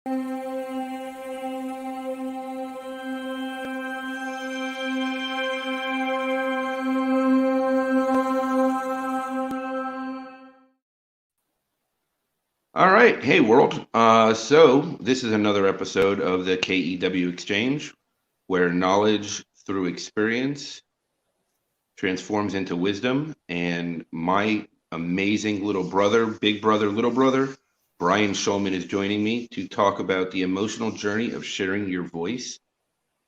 All right. Hey, world. So this is another episode of the KEW Exchange, where knowledge through experience transforms into wisdom. And my amazing little brother, big brother, little brother, Brian Schulman is joining me to talk about the emotional journey of sharing your voice.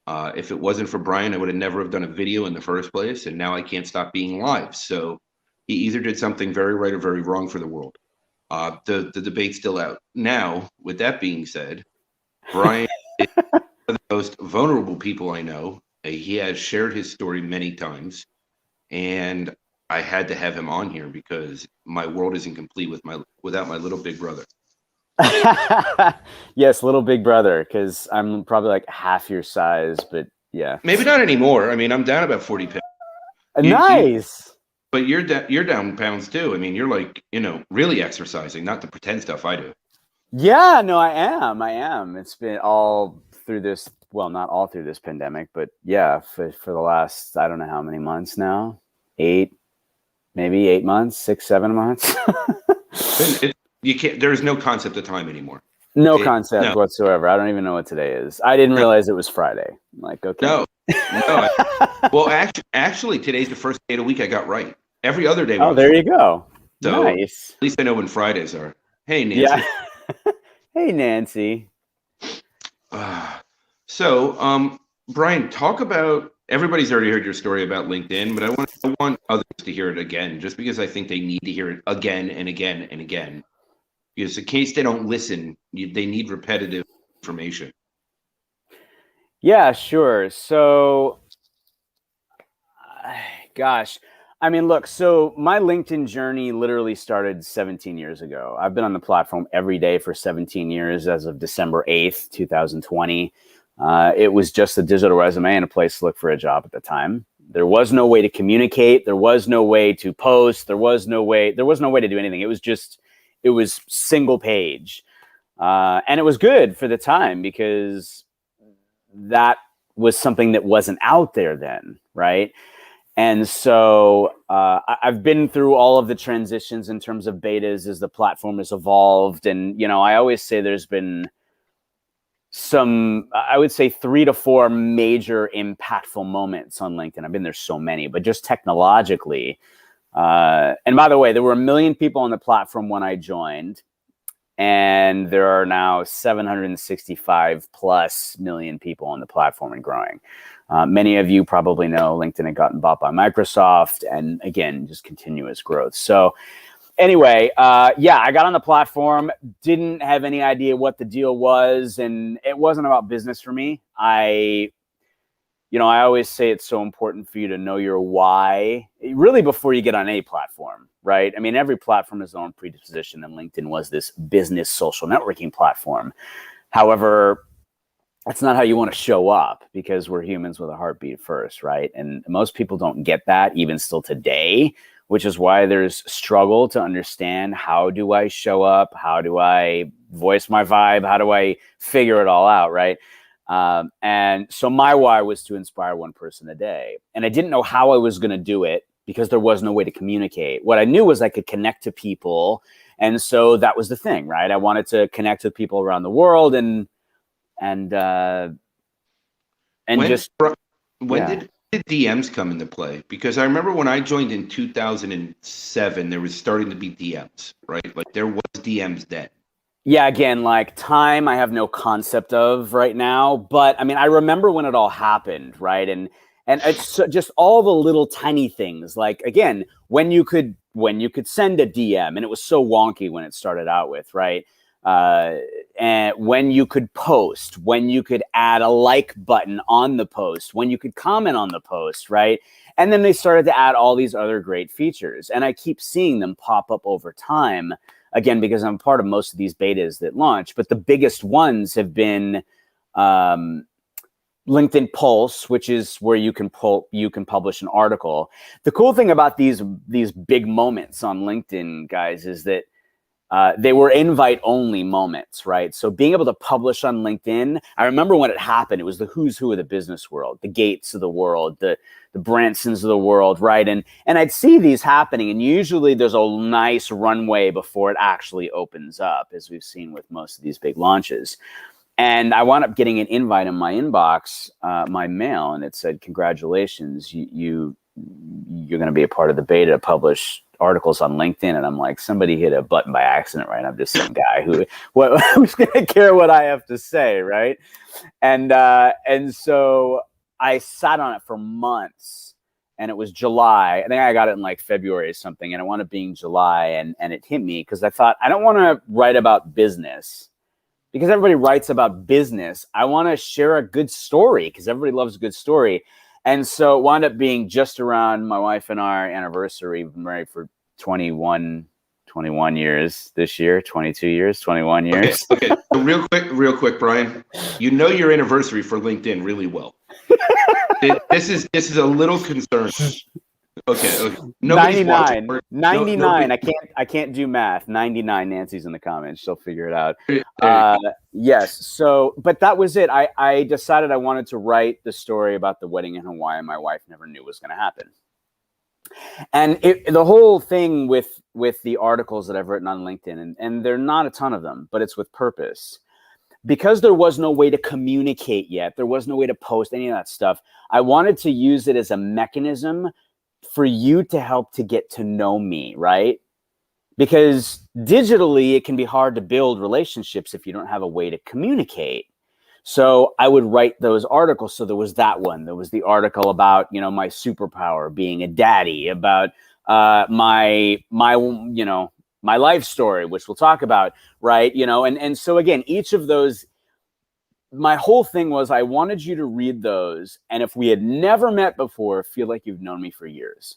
If it wasn't for Brian, I would have never have done a video in the first place, and now I can't stop being live. So he either did something very right or very wrong for the world. The debate's still out. Now, with that being said, Brian is one of the most vulnerable people I know. He has shared his story many times, and I had to have him on here because my world isn't complete without my little big brother. Yes, little big brother, because I'm probably like half your size, but yeah. Maybe not anymore. I mean, I'm down about 40 pounds. Nice. But you're down pounds too. I mean, you're like, really exercising, not the pretend stuff I do. Yeah, no, I am. It's been all through this, well, not all through this pandemic, but yeah, for the last, I don't know how many months now, 8 months, 6, 7 months. You can't. There's no concept of time anymore. No concept whatsoever. I don't even know what today is. I didn't realize it was Friday. I'm like, okay. No. Well, actually, today's the first day of the week I got right. Every other day. Oh, there you go. So nice. At least I know when Fridays are. Hey, Nancy. Yeah. Hey, Nancy. So, Brian, talk about. Everybody's already heard your story about LinkedIn, but I want others to hear it again, just because I think they need to hear it again and again and again. Because in case they don't listen, they need repetitive information. Yeah, sure. So, gosh, I mean, look, so my LinkedIn journey literally started 17 years ago. I've been on the platform every day for 17 years as of December 8th, 2020. It was just a digital resume and a place to look for a job at the time. There was no way to communicate. There was no way to post. There was no way to do anything. It was single page. And it was good for the time because that was something that wasn't out there then, right? And so I've been through all of the transitions in terms of betas as the platform has evolved. And, I always say there's been I would say 3 to 4 major impactful moments on LinkedIn. I've been there so many, but just technologically. And by the way, there were 1 million people on the platform when I joined. And there are now 765 plus million people on the platform and growing. Many of you probably know LinkedIn had gotten bought by Microsoft, and again, just continuous growth. So anyway, I got on the platform, didn't have any idea what the deal was, and it wasn't about business for me. I always say it's so important for you to know your why, really before you get on any platform, right? I mean, every platform has their own predisposition, and LinkedIn was this business social networking platform. However, that's not how you want to show up because we're humans with a heartbeat first, right? And most people don't get that even still today, which is why there's struggle to understand, how do I show up? How do I voice my vibe? How do I figure it all out, right? And so my why was to inspire one person a day. And I didn't know how I was going to do it because there was no way to communicate. What I knew was I could connect to people. And so that was the thing, right? I wanted to connect with people around the world and when did DMs come into play? Because I remember when I joined in 2007, there was starting to be DMs, right? Like there was DMs then. Yeah, again, like time, I have no concept of right now, but I mean, I remember when it all happened, right? And it's just all the little tiny things, like again, when you could send a DM, and it was so wonky when it started out with, right? And when you could post, when you could add a like button on the post, when you could comment on the post, right? And then they started to add all these other great features, and I keep seeing them pop up over time. Again, because I'm part of most of these betas that launch, but the biggest ones have been LinkedIn Pulse, which is where you can publish an article. The cool thing about these big moments on LinkedIn, guys, is that they were invite only moments, right? So being able to publish on LinkedIn, I remember when it happened, it was the who's who of the business world, the Gates of the world, the Bransons of the world, right? And I'd see these happening, and usually there's a nice runway before it actually opens up, as we've seen with most of these big launches. And I wound up getting an invite in my inbox, my mail, and it said, "Congratulations, you're going to be a part of the beta to publish articles on LinkedIn." And I'm like, somebody hit a button by accident, right? I'm just some guy who's going to care what I have to say, right? And so I sat on it for months, and it was July. I think I got it in like February or something, and it wound up being July, and it hit me because I thought, I don't want to write about business because everybody writes about business. I want to share a good story because everybody loves a good story. And so it wound up being just around my wife and our anniversary. We've been married for 21 years this year, 22 years, 21 years. Okay. So real quick, Brian, you know your anniversary for LinkedIn really well. This is a little concerning. Okay. 99. I can't do math. 99. Nancy's in the comments. She'll figure it out. Yes. So, but that was it. I decided I wanted to write the story about the wedding in Hawaii my wife never knew was going to happen. And the whole thing with the articles that I've written on LinkedIn, and there are not a ton of them, but it's with purpose. Because there was no way to communicate yet, there was no way to post any of that stuff, I wanted to use it as a mechanism for you to help to get to know me, right? Because digitally, it can be hard to build relationships if you don't have a way to communicate. So I would write those articles. So there was that one. There was the article about, my superpower, being a daddy, about my life story, which we'll talk about, right? And so again, each of those, my whole thing was I wanted you to read those, and if we had never met before, feel like you've known me for years.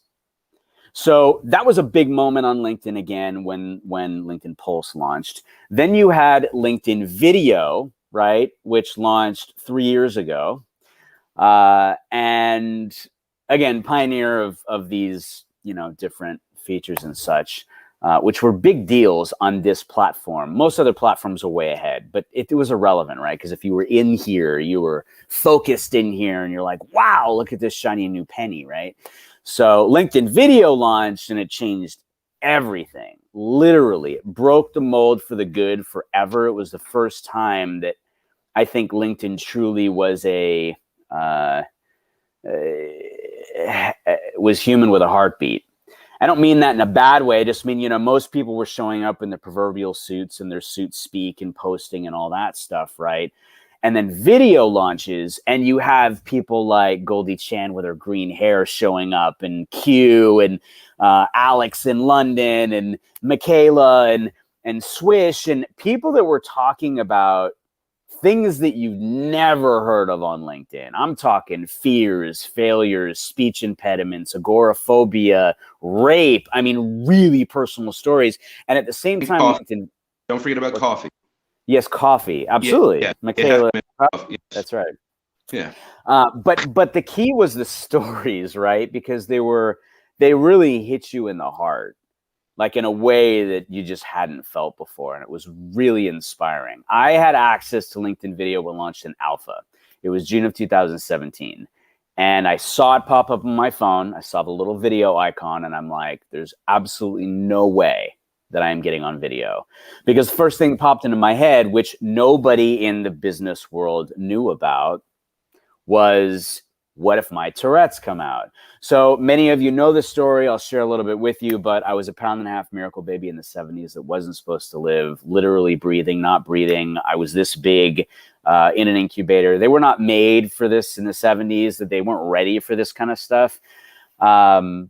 So that was a big moment on LinkedIn again when LinkedIn Pulse launched. Then you had LinkedIn Video, right, which launched 3 years ago. And again, pioneer of these, different features and such. Which were big deals on this platform. Most other platforms are way ahead, but it was irrelevant, right? Because if you were in here, you were focused in here, and you're like, wow, look at this shiny new penny, right? So LinkedIn Video launched, and it changed everything. Literally, it broke the mold for the good forever. It was the first time that I think LinkedIn truly was was human with a heartbeat. I don't mean that in a bad way. I just mean, most people were showing up in their proverbial suits and their suits speak and posting and all that stuff, right? And then video launches, and you have people like Goldie Chan with her green hair showing up, and Q, and Alex in London, and Michaela, and Swish, and people that were talking about things that you've never heard of on LinkedIn. I'm talking fears, failures, speech impediments, agoraphobia, rape. I mean, really personal stories. And at the same time, LinkedIn. Don't forget about coffee. Yes, coffee. Absolutely. Yeah. Michaela. Yes. That's right. Yeah. But the key was the stories, right? Because they really hit you in the heart, like in a way that you just hadn't felt before. And it was really inspiring. I had access to LinkedIn Video when launched in alpha. It was June of 2017. And I saw it pop up on my phone. I saw the little video icon, and I'm like, there's absolutely no way that I am getting on video. Because the first thing popped into my head, which nobody in the business world knew about, was, what if my Tourette's come out? So many of you know the story. I'll share a little bit with you, but I was a 1.5 pound miracle baby in the 70s that wasn't supposed to live, literally breathing, not breathing. I was this big in an incubator. They were not made for this in the 70s, that they weren't ready for this kind of stuff. Wires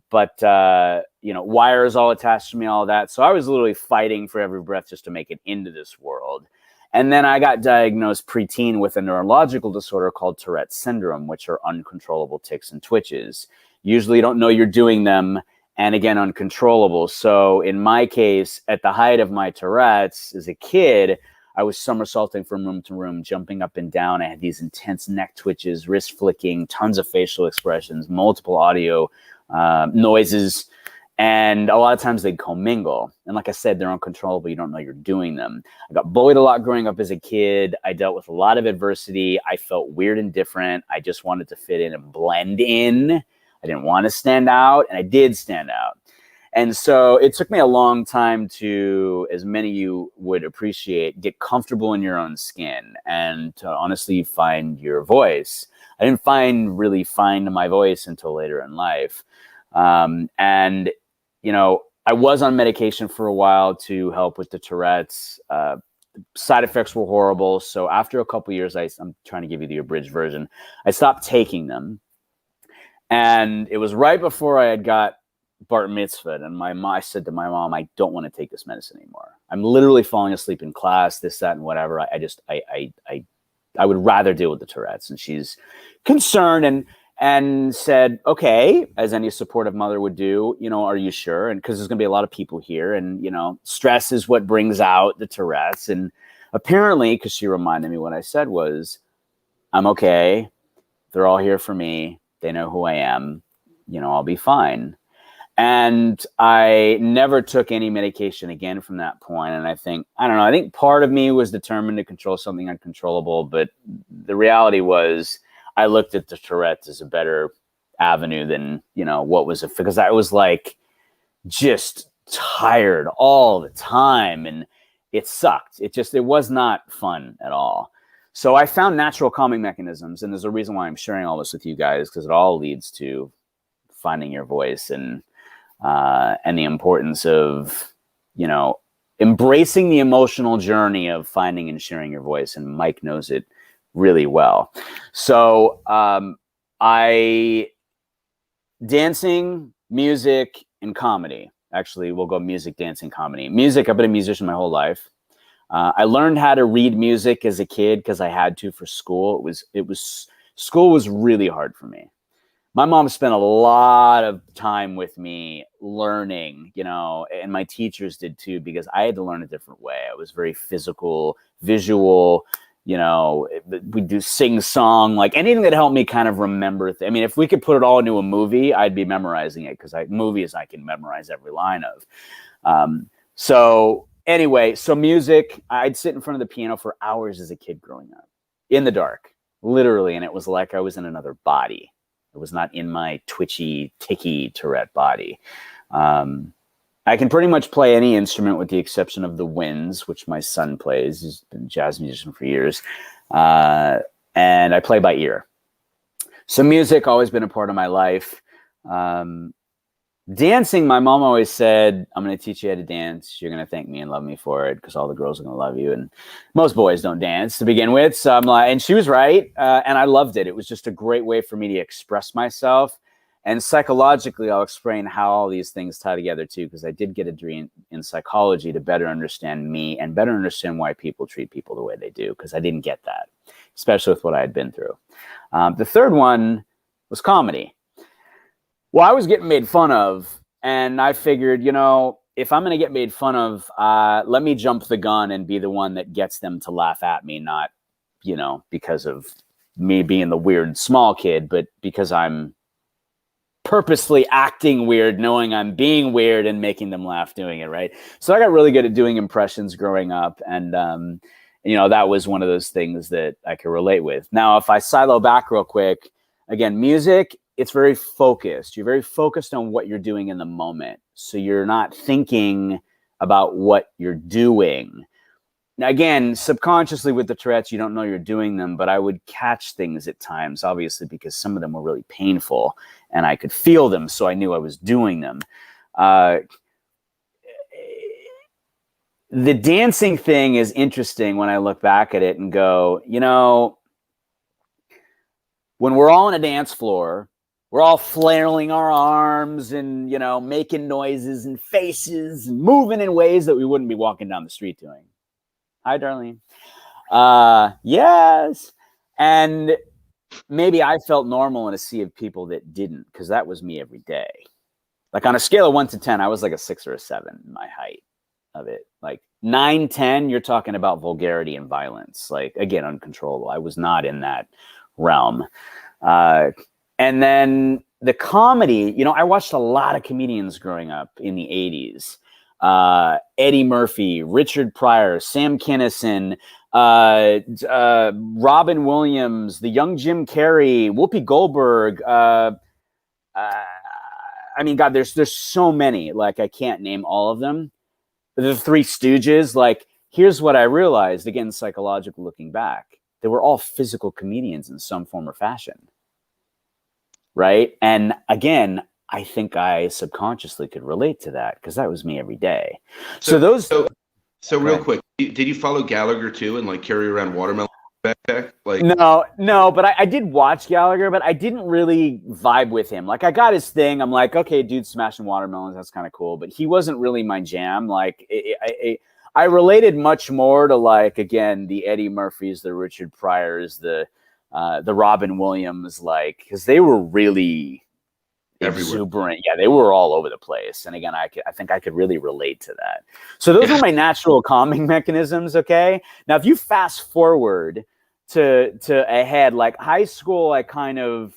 all attached to me, all that. So I was literally fighting for every breath just to make it into this world. And then I got diagnosed preteen with a neurological disorder called Tourette's syndrome, which are uncontrollable tics and twitches. Usually you don't know you're doing them, and again, uncontrollable. So in my case, at the height of my Tourette's as a kid, I was somersaulting from room to room, jumping up and down. I had these intense neck twitches, wrist flicking, tons of facial expressions, multiple audio noises. And a lot of times they commingle. And like I said, they're uncontrollable. You don't know you're doing them. I got bullied a lot growing up as a kid. I dealt with a lot of adversity. I felt weird and different. I just wanted to fit in and blend in. I didn't want to stand out, and I did stand out. And so it took me a long time to, as many of you would appreciate, get comfortable in your own skin and to honestly find your voice. I didn't really find my voice until later in life. And you know, I was on medication for a while to help with the Tourette's. Side effects were horrible. So after a couple of years, I'm trying to give you the abridged version. I stopped taking them. And it was right before I had got bar mitzvah. And I said to my mom, I don't want to take this medicine anymore. I'm literally falling asleep in class, this, that, and whatever. I would rather deal with the Tourette's. And she's concerned and said, okay, as any supportive mother would do, you know, are you sure? And because there's going to be a lot of people here, and, you know, stress is what brings out the Tourette's. And apparently, because she reminded me, what I said was, I'm okay. They're all here for me. They know who I am. You know, I'll be fine. And I never took any medication again from that point. And I think part of me was determined to control something uncontrollable. But the reality was, I looked at the Tourette's as a better avenue than, you know, what was it? Because I was like just tired all the time, and it sucked. It was not fun at all. So I found natural calming mechanisms, and there's a reason why I'm sharing all this with you guys, because it all leads to finding your voice and the importance of, you know, embracing the emotional journey of finding and sharing your voice. And Mike knows it really well. So dancing, music, and comedy. Actually, we'll go music, dancing, comedy. Music, I've been a musician my whole life. I learned how to read music as a kid because I had to for school. School was really hard for me. My mom spent a lot of time with me learning, you know, and my teachers did too, because I had to learn a different way. I was very physical, visual. You know, we do sing song, like anything that helped me kind of remember. I mean, if we could put it all into a movie, I'd be memorizing it, because movies I can memorize every line of. So anyway, so music, I'd sit in front of the piano for hours as a kid growing up in the dark, literally. And it was like I was in another body. It was not in my twitchy, ticky Tourette body. I can pretty much play any instrument with the exception of the winds, which my son plays. He's been a jazz musician for years. And I play by ear. So music, always been a part of my life. Dancing, my mom always said, I'm going to teach you how to dance. You're going to thank me and love me for it, because all the girls are going to love you. And most boys don't dance to begin with. So I'm like, and she was right. And I loved it. It was just a great way for me to express myself. And psychologically, I'll explain how all these things tie together too, because I did get a degree in psychology to better understand me and better understand why people treat people the way they do, because I didn't get that, especially with what I had been through. The third one was comedy. Well, I was getting made fun of, and I figured, you know, if I'm going to get made fun of, let me jump the gun and be the one that gets them to laugh at me, not, you know, because of me being the weird small kid, but because I'm purposely acting weird, knowing I'm being weird and making them laugh doing it, right? So I got really good at doing impressions growing up, and you know, that was one of those things that I could relate with. Now, if I silo back real quick, again, music, it's very focused. You're very focused on what you're doing in the moment. So you're not thinking about what you're doing. Now, again, subconsciously with the Tourette's, you don't know you're doing them, but I would catch things at times, obviously, because some of them were really painful and I could feel them. So I knew I was doing them. The dancing thing is interesting when I look back at it and go, you know, when we're all on a dance floor, we're all flailing our arms and, you know, making noises and faces and moving in ways that we wouldn't be walking down the street doing. Hi, Darlene. Yes. And maybe I felt normal in a sea of people that didn't, because that was me every day. Like on a scale of 1 to 10, I was like a 6 or a 7 in my height of it. Like 9, 10, you're talking about vulgarity and violence. Like, again, uncontrollable. I was not in that realm. And then the comedy, you know, I watched a lot of comedians growing up in the 80s. Eddie Murphy, Richard Pryor, Sam Kinison, Robin Williams, the young Jim Carrey, Whoopi Goldberg. I mean, God, there's so many. Like, I can't name all of them. The Three Stooges. Like, here's what I realized, again, psychological looking back. They were all physical comedians in some form or fashion. Right? And again, I think I subconsciously could relate to that because that was me every day. So real quick, did you follow Gallagher too and like carry around watermelon backpack? Like, no, but I did watch Gallagher, but I didn't really vibe with him. Like, I got his thing. I'm like, okay, dude, smashing watermelons, that's kind of cool. But he wasn't really my jam. Like, I related much more to, like, again, the Eddie Murphys, the Richard Pryors, the Robin Williams, like, because they were really exuberant. Yeah, they were all over the place. And again, I think I could really relate to that. So those are my natural calming mechanisms. Okay. Now, if you fast forward to ahead, like high school, I kind of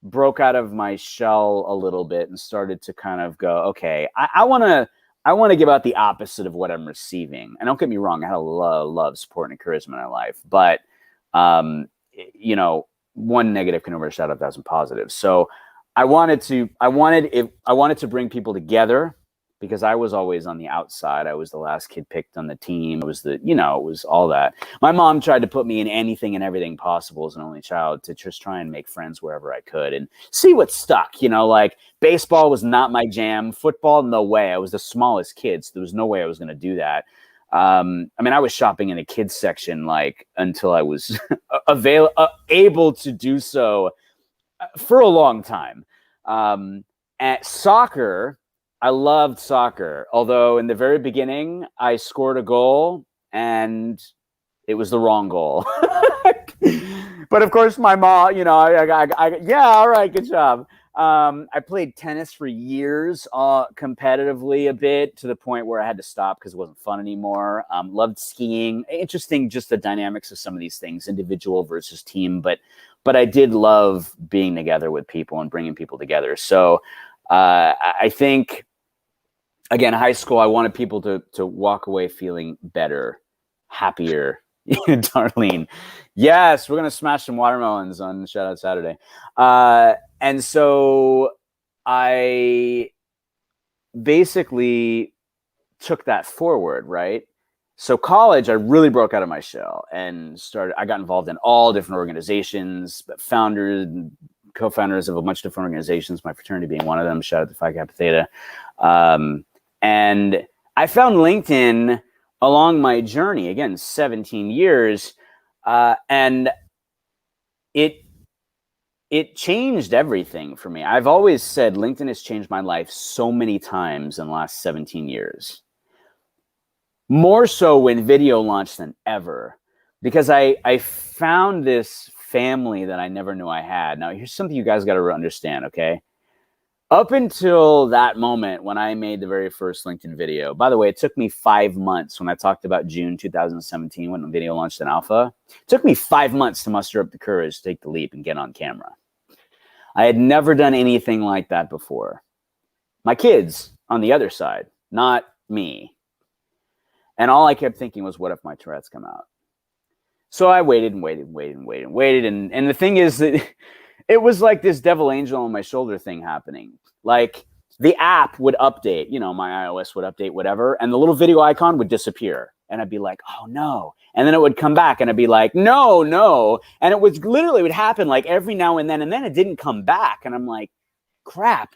broke out of my shell a little bit and started to kind of go, okay, I want to give out the opposite of what I'm receiving. And don't get me wrong, I had a lot of love, support, and encouragement in my life, but you know, one negative can overshadow 1,000 positives. So I wanted to bring people together because I was always on the outside. I was the last kid picked on the team. It was it was all that. My mom tried to put me in anything and everything possible as an only child to just try and make friends wherever I could and see what stuck. You know, like baseball was not my jam. Football, no way. I was the smallest kid, so there was no way I was going to do that. I mean, I was shopping in the kids section like until I was able to do so for a long time. At soccer, I loved soccer. Although in the very beginning, I scored a goal and it was the wrong goal. But of course, my mom, you know, yeah, all right, good job. I played tennis for years, competitively a bit, to the point where I had to stop because it wasn't fun anymore. Loved skiing. Interesting, just the dynamics of some of these things, individual versus team. But I did love being together with people and bringing people together. So I think, again, high school, I wanted people to walk away feeling better, happier. Darlene, yes, we're gonna smash some watermelons on Shout Out Saturday. And so I basically took that forward, right? So college, I really broke out of my shell and I got involved in all different organizations, co-founders of a bunch of different organizations, my fraternity being one of them. Shout out to Phi Kappa Theta. And I found LinkedIn along my journey, again, 17 years, and it changed everything for me. I've always said LinkedIn has changed my life so many times in the last 17 years. More so when video launched than ever, because I found this family that I never knew I had. Now, here's something you guys got to understand, okay? Up until that moment when I made the very first LinkedIn video, by the way, it took me 5 months when I talked about June 2017 when the video launched in alpha. It took me 5 months to muster up the courage to take the leap and get on camera. I had never done anything like that before. My kids on the other side, not me. And all I kept thinking was, what if my Tourette's come out? So I waited and waited and waited and waited and waited. And the thing is that it was like this devil angel on my shoulder thing happening. Like the app would update, you know, my iOS would update, whatever, and the little video icon would disappear. And I'd be like, oh no. And then it would come back and I'd be like, no. And it would happen like every now and then it didn't come back. And I'm like, crap,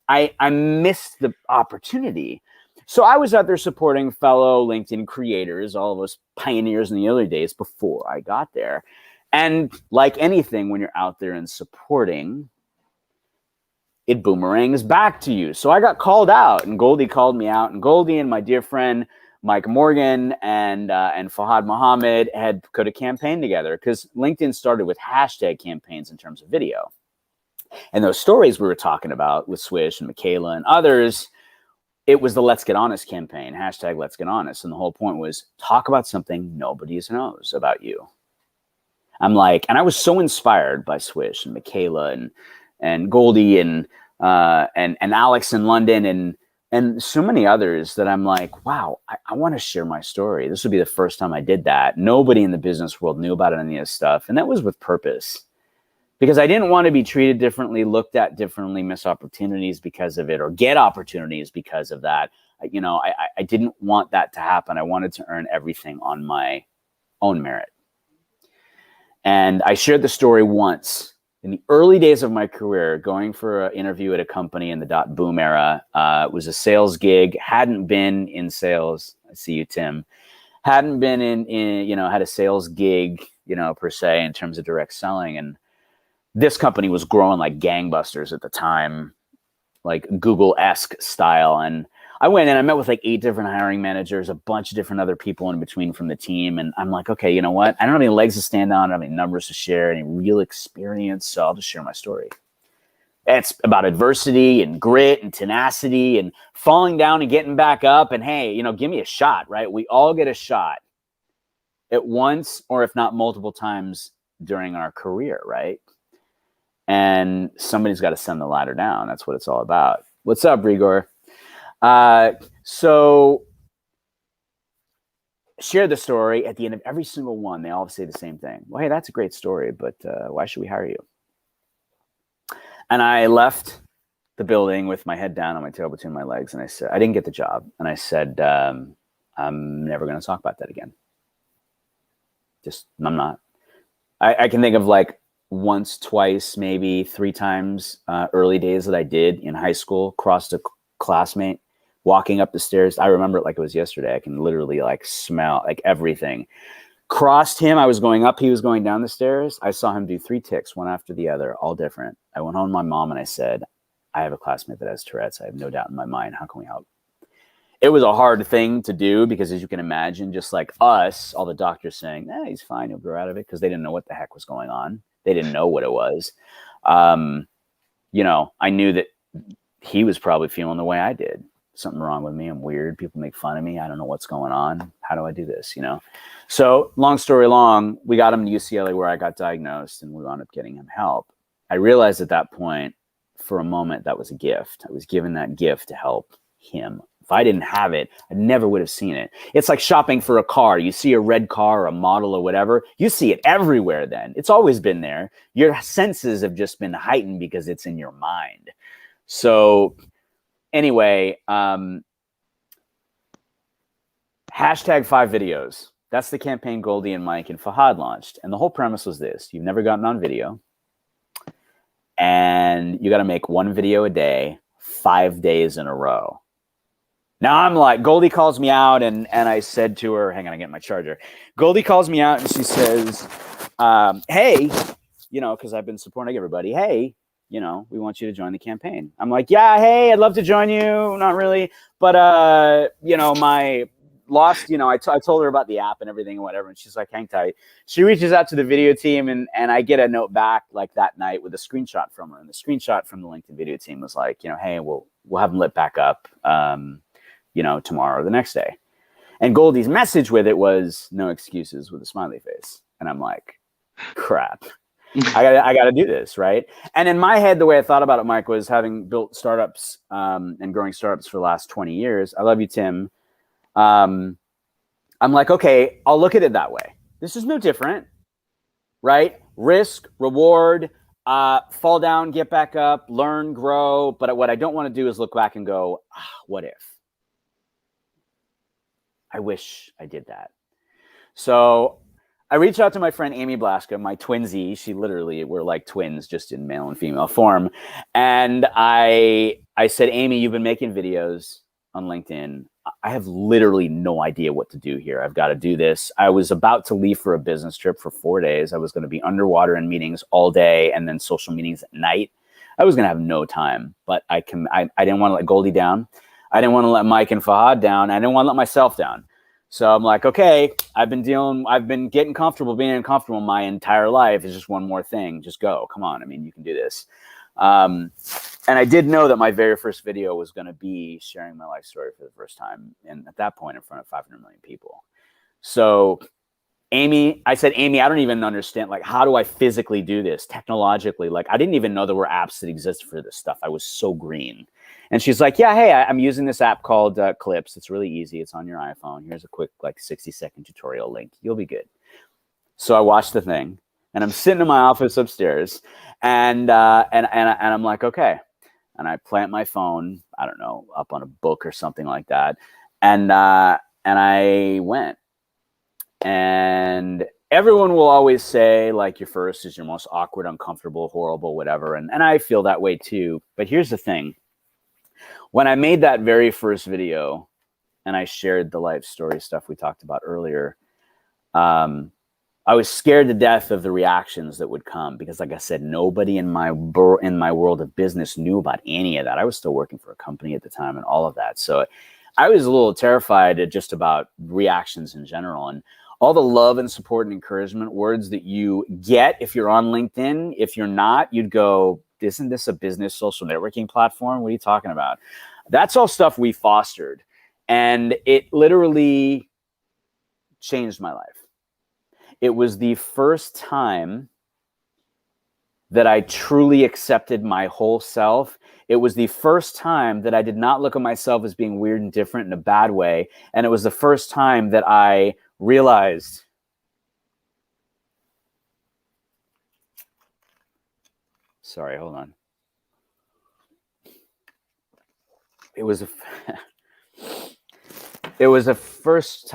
I missed the opportunity. So I was out there supporting fellow LinkedIn creators, all of us pioneers in the early days before I got there. And like anything, when you're out there and supporting, it boomerangs back to you. So I got called out, and Goldie called me out, and Goldie and my dear friend Mike Morgan and Fahad Mohammed could have campaigned together, because LinkedIn started with hashtag campaigns in terms of video. And those stories we were talking about with Swish and Michaela and others, it was the Let's Get Honest campaign, hashtag Let's Get Honest. And the whole point was talk about something nobody knows about you. I'm like, and I was so inspired by Swish and Michaela and Goldie and Alex in London and so many others that I'm like, wow, I want to share my story. This would be the first time I did that. Nobody in the business world knew about any of this stuff. And that was with purpose, because I didn't want to be treated differently, looked at differently, miss opportunities because of it, or get opportunities because of that. You know, I didn't want that to happen. I wanted to earn everything on my own merit. And I shared the story once in the early days of my career, going for an interview at a company in the .boom era. It was a sales gig, hadn't been in sales. I see you, Tim. Hadn't been in you know, had a sales gig, you know, per se, in terms of direct selling. And this company was growing like gangbusters at the time, like Google-esque style. And I went in, I met with like 8 different hiring managers, a bunch of different other people in between from the team. And I'm like, okay, you know what? I don't have any legs to stand on. I don't have any numbers to share, any real experience. So I'll just share my story. It's about adversity and grit and tenacity and falling down and getting back up. And hey, you know, give me a shot, right? We all get a shot at once, or if not multiple times during our career, right? And somebody's got to send the ladder down. That's what it's all about. What's up, Rigor? So share the story. At the end of every single one, they all say the same thing. Well, hey, that's a great story, but why should we hire you? And I left the building with my head down on my tail between my legs. And I said, I didn't get the job. And I said, I'm never going to talk about that again. Just, I'm not. I can think of like once, twice, maybe 3 times early days that I did in high school, crossed a classmate walking up the stairs. I remember it like it was yesterday. I can literally like smell like everything. Crossed him. I was going up. He was going down the stairs. I saw him do 3 ticks, one after the other, all different. I went home to my mom and I said, I have a classmate that has Tourette's. I have no doubt in my mind. How can we help? It was a hard thing to do because, as you can imagine, just like us, all the doctors saying, he's fine, he'll grow out of it, because they didn't know what the heck was going on. They didn't know what it was. You know, I knew that he was probably feeling the way I did. Something wrong with me. I'm weird. People make fun of me. I don't know what's going on. How do I do this? You know? So long story long, we got him to UCLA where I got diagnosed, and we wound up getting him help. I realized at that point, for a moment, that was a gift. I was given that gift to help him. If I didn't have it, I never would have seen it. It's like shopping for a car. You see a red car or a model or whatever, you see it everywhere then. It's always been there. Your senses have just been heightened because it's in your mind. So anyway, #5 videos. That's the campaign Goldie and Mike and Fahad launched. And the whole premise was this: you've never gotten on video, and you got to make 1 video a day, 5 days in a row. Now I'm like, Goldie calls me out, and I said to her, hang on, I get my charger. Goldie calls me out and she says, hey, you know, because I've been supporting everybody. Hey, you know, we want you to join the campaign. I'm like, yeah, hey, I'd love to join you. Not really. But, you know, my lost, you know, I told her about the app and everything and whatever. And she's like, hang tight. She reaches out to the video team, and I get a note back like that night with a screenshot from her. And the screenshot from the LinkedIn video team was like, you know, hey, we'll have them lit back up, you know, tomorrow or the next day. And Goldie's message with it was no excuses with a smiley face. And I'm like, crap. I gotta do this, right? And in my head, the way I thought about it, Mike, was having built startups and growing startups for the last 20 years. I love you, Tim. I'm like, okay, I'll look at it that way. This is no different, right? Risk, reward, fall down, get back up, learn, grow. But what I don't want to do is look back and go, what if? I wish I did that. So I reached out to my friend Amy Blaska, my twinsie. She literally, we're like twins, just in male and female form. And I said, Amy, you've been making videos on LinkedIn. I have literally no idea what to do here. I've got to do this. I was about to leave for a business trip for 4 days. I was going to be underwater in meetings all day and then social meetings at night. I was going to have no time, but I didn't want to let Goldie down. I didn't want to let Mike and Fahad down. I didn't want to let myself down. So I'm like, okay, I've been getting comfortable being uncomfortable my entire life. It's just one more thing. Just go. Come on. I mean, you can do this. And I did know that my very first video was going to be sharing my life story for the first time. And at that point, in front of 500 million people. So Amy, I said, Amy, I don't even understand. Like, how do I physically do this technologically? Like, I didn't even know there were apps that existed for this stuff. I was so green. And she's like, yeah, hey, I'm using this app called Clips. It's really easy. It's on your iPhone. Here's a quick, like, 60-second tutorial link. You'll be good. So I watched the thing, and I'm sitting in my office upstairs, and I'm like, okay. And I plant my phone, I don't know, up on a book or something like that. And I went. And everyone will always say, like, your first is your most awkward, uncomfortable, horrible, whatever. And I feel that way too. But here's the thing. When I made that very first video and I shared the life story stuff we talked about earlier, I was scared to death of the reactions that would come because, like I said, nobody in my world of business knew about any of that. I was still working for a company at the time and all of that. So I was a little terrified just about reactions in general. And all the love and support and encouragement words that you get if you're on LinkedIn, if you're not, you'd go, isn't this a business social networking platform? What are you talking about? That's all stuff we fostered. And it literally changed my life. It was the first time that I truly accepted my whole self. It was the first time that I did not look at myself as being weird and different in a bad way. And it was the first time that I realized sorry, hold on. It was the first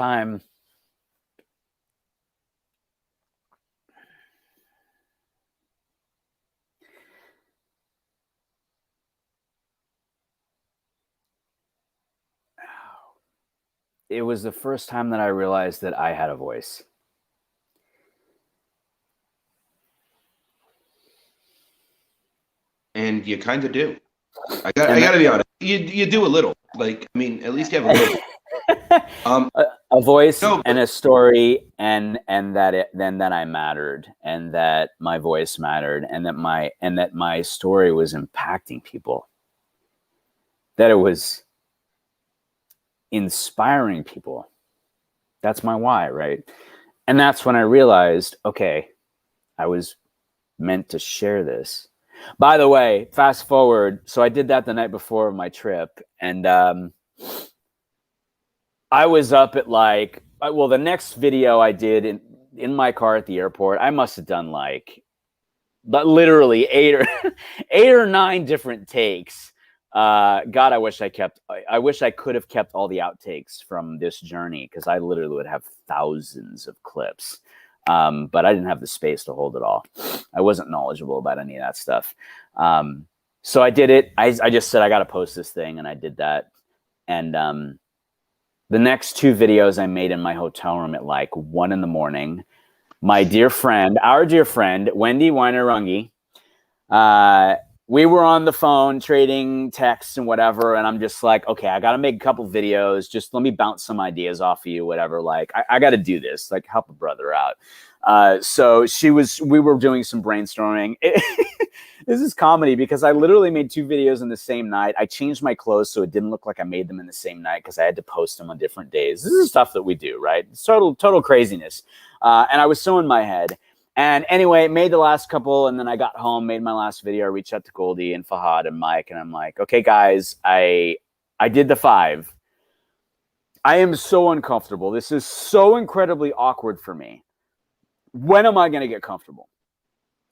time that I realized that I had a voice. And you kind of do. I got to be honest. You do a little. Like, I mean, at least you have a little. A voice and a story, and that I mattered, and that my voice mattered, and that my story was impacting people. That it was inspiring people. That's my why, right? And that's when I realized, okay, I was meant to share this. By the way, fast forward. So I did that the night before my trip. And I was up at the next video I did in my car at the airport, I must have done literally 8 or 9 different takes. God, I wish I could have kept all the outtakes from this journey, because I literally would have thousands of clips. But I didn't have the space to hold it all. I wasn't knowledgeable about any of that stuff. So I did it. I just said, I got to post this thing. And I did that. And the next 2 videos I made in my hotel room at 1 a.m. My dear friend, our dear friend, Wendy Weinerungi, we were on the phone trading texts and whatever. And I'm just like, okay, I got to make a couple videos. Just let me bounce some ideas off of you, whatever. I got to do this, help a brother out. So we were doing some brainstorming. This is comedy because I literally made 2 videos in the same night. I changed my clothes so it didn't look like I made them in the same night because I had to post them on different days. This is stuff that we do, right? It's total craziness. And I was so in my head. And anyway, made the last couple, and then I got home, made my last video. I reached out to Goldie and Fahad and Mike, and I'm like, okay, guys, I did the 5. I am so uncomfortable. This is so incredibly awkward for me. When am I going to get comfortable?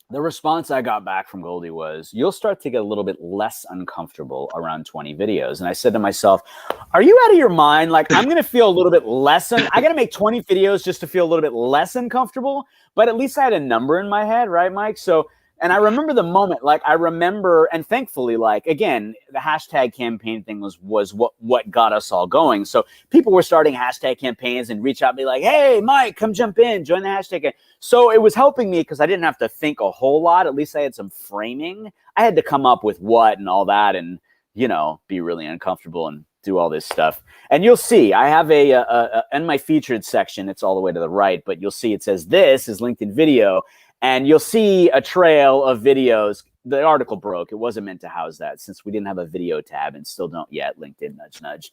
The response I got back from Goldie was, you'll start to get a little bit less uncomfortable around 20 videos. And I said to myself, are you out of your mind? I'm going to feel a little bit less. I got to make 20 videos just to feel a little bit less uncomfortable. But at least I had a number in my head, right, Mike? So, and I remember the moment, and thankfully, again, the hashtag campaign thing was what got us all going. So people were starting hashtag campaigns and reach out and be like, hey, Mike, come jump in, join the hashtag. So it was helping me because I didn't have to think a whole lot. At least I had some framing. I had to come up with what and all that and, be really uncomfortable and do all this stuff. And you'll see, I have in my featured section, it's all the way to the right, but you'll see it says, this is LinkedIn video. And you'll see a trail of videos. The article broke. It wasn't meant to house that since we didn't have a video tab and still don't yet. LinkedIn, nudge, nudge.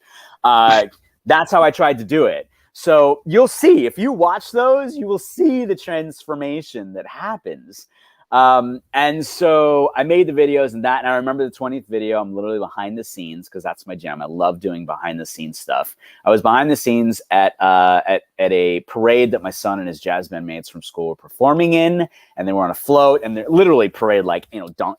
That's how I tried to do it. So you'll see, if you watch those, you will see the transformation that happens. And so I made the videos and I remember the 20th video, I'm literally behind the scenes because that's my jam. I love doing behind the scenes stuff. I was behind the scenes at a parade that my son and his jazz band mates from school were performing in, and they were on a float, and they're literally parade like,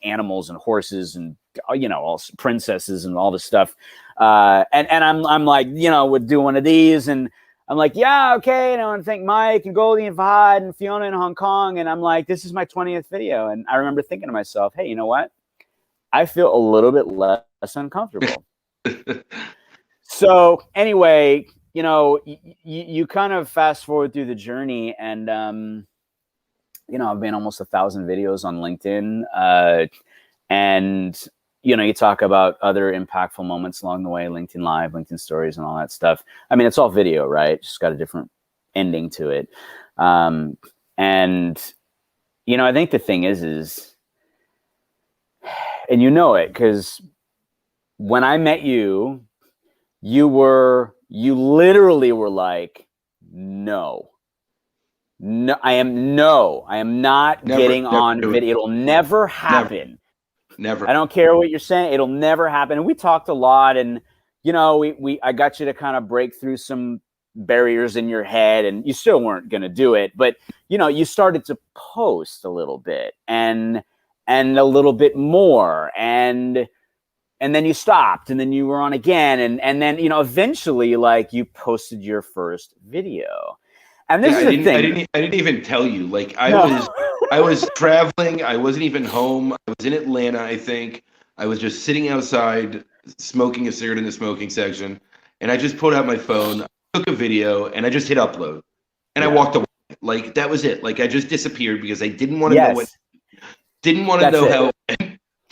animals and horses and, all princesses and all this stuff. And I'm like, would do one of these, and I'm like, yeah, okay. And I want to thank Mike and Goldie and Fahad and Fiona in Hong Kong. And I'm like, this is my 20th video. And I remember thinking to myself, hey, you know what? I feel a little bit less uncomfortable. So anyway, you kind of fast forward through the journey, and, I've made almost 1,000 videos on LinkedIn. And you talk about other impactful moments along the way, LinkedIn Live, LinkedIn Stories, and all that stuff. I mean, it's all video, right? Just got a different ending to it. And, I think the thing is, and it, because when I met you, you literally were like, no, I am not getting on video. It'll never happen. Never. I don't care what you're saying. It'll never happen. And we talked a lot, and I got you to kind of break through some barriers in your head, and you still weren't going to do it, but you started to post a little bit and a little bit more, and then you stopped, and then you were on again, and then eventually, like, you posted your first video. And this is the thing. I didn't even tell you. Like, I was traveling. I wasn't even home. I was in Atlanta, I think. I was just sitting outside smoking a cigarette in the smoking section, and I just pulled out my phone, took a video, and I just hit upload, and I walked away. Like, that was it. Like, I just disappeared because I didn't want to know what. Didn't want to know how.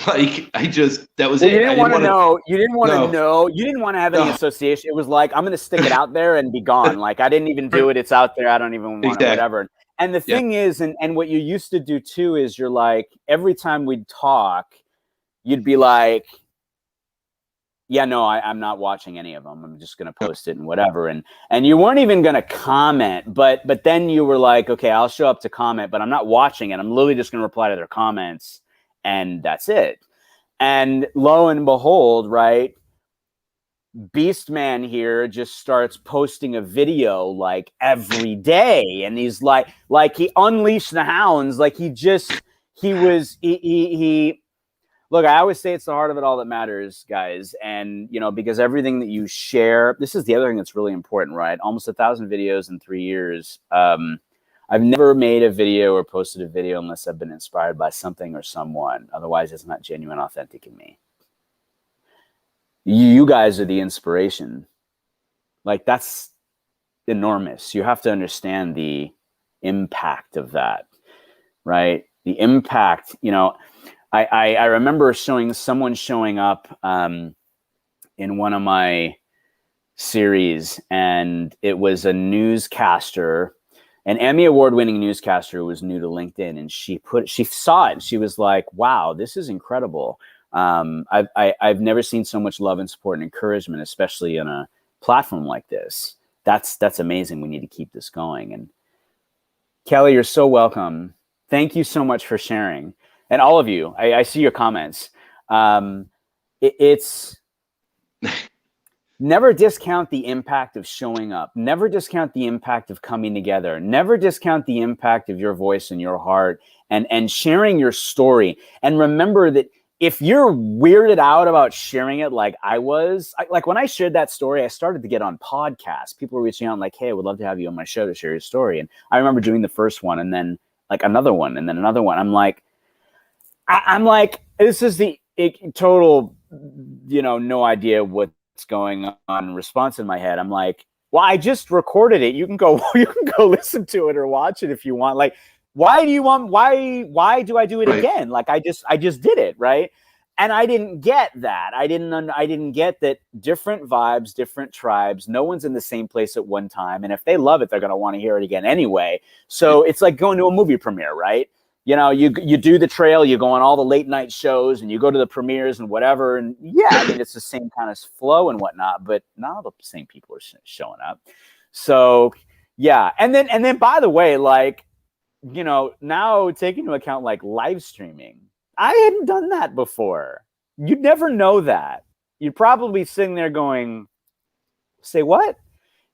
Like, that was it. You didn't want to know. You didn't want to know. You didn't want to have any association. It was like, I'm going to stick it out there and be gone. Like, I didn't even do it. It's out there. I don't even want it, whatever. And the thing is, and what you used to do too, is you're like, every time we'd talk, you'd be like, yeah, no, I'm not watching any of them. I'm just going to post it and whatever. And you weren't even going to comment, but then you were like, okay, I'll show up to comment, but I'm not watching it. I'm literally just going to reply to their comments. And that's it. And lo and behold, right, Beastman here just starts posting a video like every day. And he's like he unleashed the hounds. Like he look, I always say it's the heart of it all that matters, guys. And, because everything that you share, this is the other thing that's really important, right? Almost 1,000 videos in 3 years. I've never made a video or posted a video unless I've been inspired by something or someone. Otherwise, it's not genuine, authentic in me. You guys are the inspiration. Like, that's enormous. You have to understand the impact of that, right? The impact, I remember someone showing up in one of my series, and it was a newscaster. An Emmy award-winning newscaster was new to LinkedIn, and she saw it. And she was like, "Wow, this is incredible. I've never seen so much love and support and encouragement, especially on a platform like this. That's amazing. We need to keep this going." And Kelly, you're so welcome. Thank you so much for sharing, and all of you. I see your comments. It's never discount the impact of showing up. Never discount the impact of coming together. Never discount the impact of your voice and your heart and sharing your story. And remember that if you're weirded out about sharing it like I was, like when I shared that story, I started to get on podcasts. People were reaching out like, hey, I would love to have you on my show to share your story. And I remember doing the first one and then like another one and then another one. I'm like, this is the total, no idea what's going on response in my head. I'm like, well, I just recorded it. You can go listen to it or watch it if you want. Like, why do I do it again? Like, I just did it, right? And I didn't get that. I didn't get that different vibes, different tribes. No one's in the same place at one time. And if they love it, they're going to want to hear it again anyway. So it's like going to a movie premiere, right? You do the trail, you go on all the late night shows and you go to the premieres and whatever. And yeah, I mean, it's the same kind of flow and whatnot, but not all the same people are showing up. So yeah. And then by the way, like, you know, now taking into account like live streaming, I hadn't done that before. You'd never know that. You'd probably sitting there going, say what?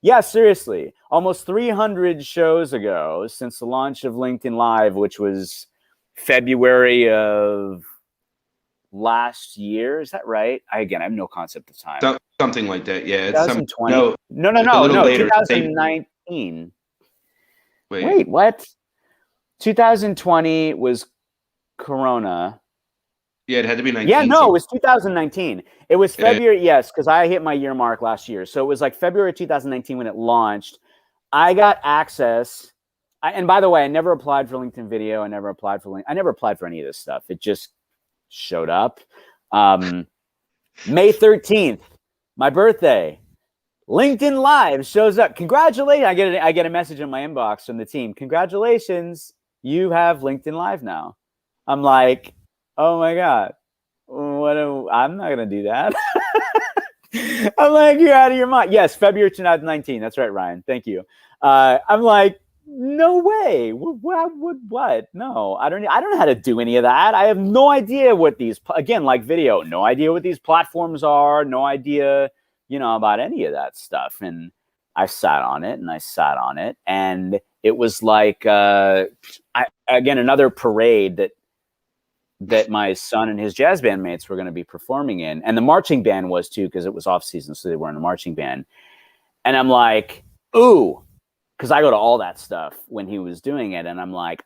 Yeah, seriously. Almost 300 shows ago since the launch of LinkedIn Live, which was February of last year. Is that right? I have no concept of time. Something like that. Yeah. It's 2020. No. 2019. Wait, what? 2020 was Corona. Yeah, it had to be 19. Yeah, no, it was 2019. It was February, yes, because I hit my year mark last year. So it was like February 2019 when it launched. I got access. And by the way, I never applied for LinkedIn Video. I never applied for any of this stuff. It just showed up. May 13th, my birthday. LinkedIn Live shows up. Congratulations. I get a message in my inbox from the team. Congratulations. You have LinkedIn Live now. I'm like, oh my God. I'm not going to do that. I'm like, you're out of your mind. Yes, February 2019. That's right, Ryan. Thank you. I'm like, no way. What? No, I don't know how to do any of that. I have no idea what these, again, like video, no idea what these platforms are. No idea, you know, about any of that stuff. And I sat on it. And it was like, again, another parade that my son and his jazz band mates were going to be performing in. And the marching band was too, because it was off season. So they were in the marching band. And I'm like, ooh, because I go to all that stuff when he was doing it. And I'm like,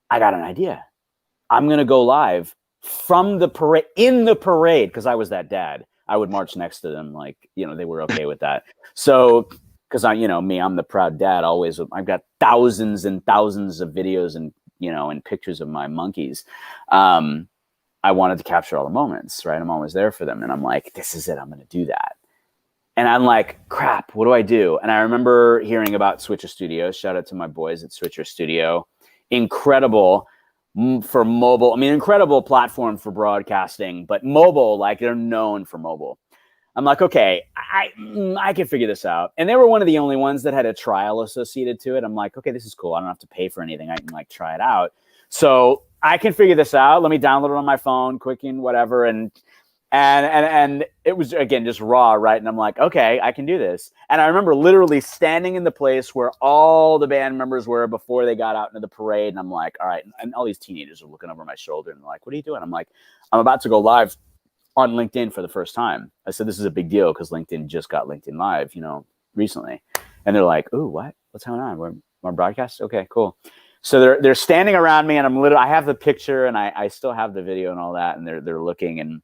I got an idea. I'm going to go live from the parade, in the parade, because I was that dad. I would march next to them. Like, you know, they were okay with that. So, because I'm the proud dad always. I've got thousands and thousands of videos and, you know, and pictures of my monkeys. I wanted to capture all the moments, right? I'm always there for them. And I'm like, this is it. I'm going to do that. And I'm like, crap, what do I do? And I remember hearing about Switcher Studio. Shout out to my boys at Switcher Studio. Incredible for mobile. I mean, incredible platform for broadcasting, but mobile, like they're known for mobile. I'm like, okay, I can figure this out. And they were one of the only ones that had a trial associated to it. I'm like, okay, this is cool. I don't have to pay for anything. I can like try it out. So I can figure this out. Let me download it on my phone, Quicken, whatever. And it was, again, just raw, right? And I'm like, okay, I can do this. And I remember literally standing in the place where all the band members were before they got out into the parade. And I'm like, all right. And all these teenagers are looking over my shoulder and they're like, what are you doing? I'm like, I'm about to go live on LinkedIn for the first time. I said, this is a big deal because LinkedIn just got LinkedIn Live, you know, recently. And they're like, ooh, what? What's going on? We're broadcast? Okay, cool. So they're standing around me and I have the picture and I still have the video and all that. And they're looking and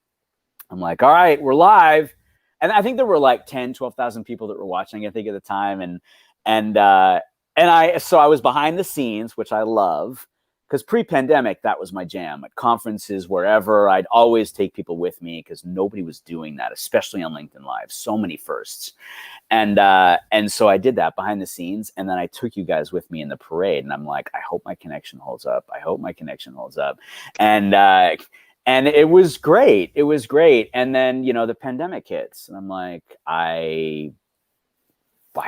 I'm like, all right, we're live. And I think there were like 10, 12,000 people that were watching, I think at the time. So I was behind the scenes, which I love. Because pre-pandemic, that was my jam. At conferences, wherever, I'd always take people with me because nobody was doing that, especially on LinkedIn Live. So many firsts. And so I did that behind the scenes. And then I took you guys with me in the parade. And I'm like, I hope my connection holds up. And it was great. And then, you know, the pandemic hits. And I'm like, I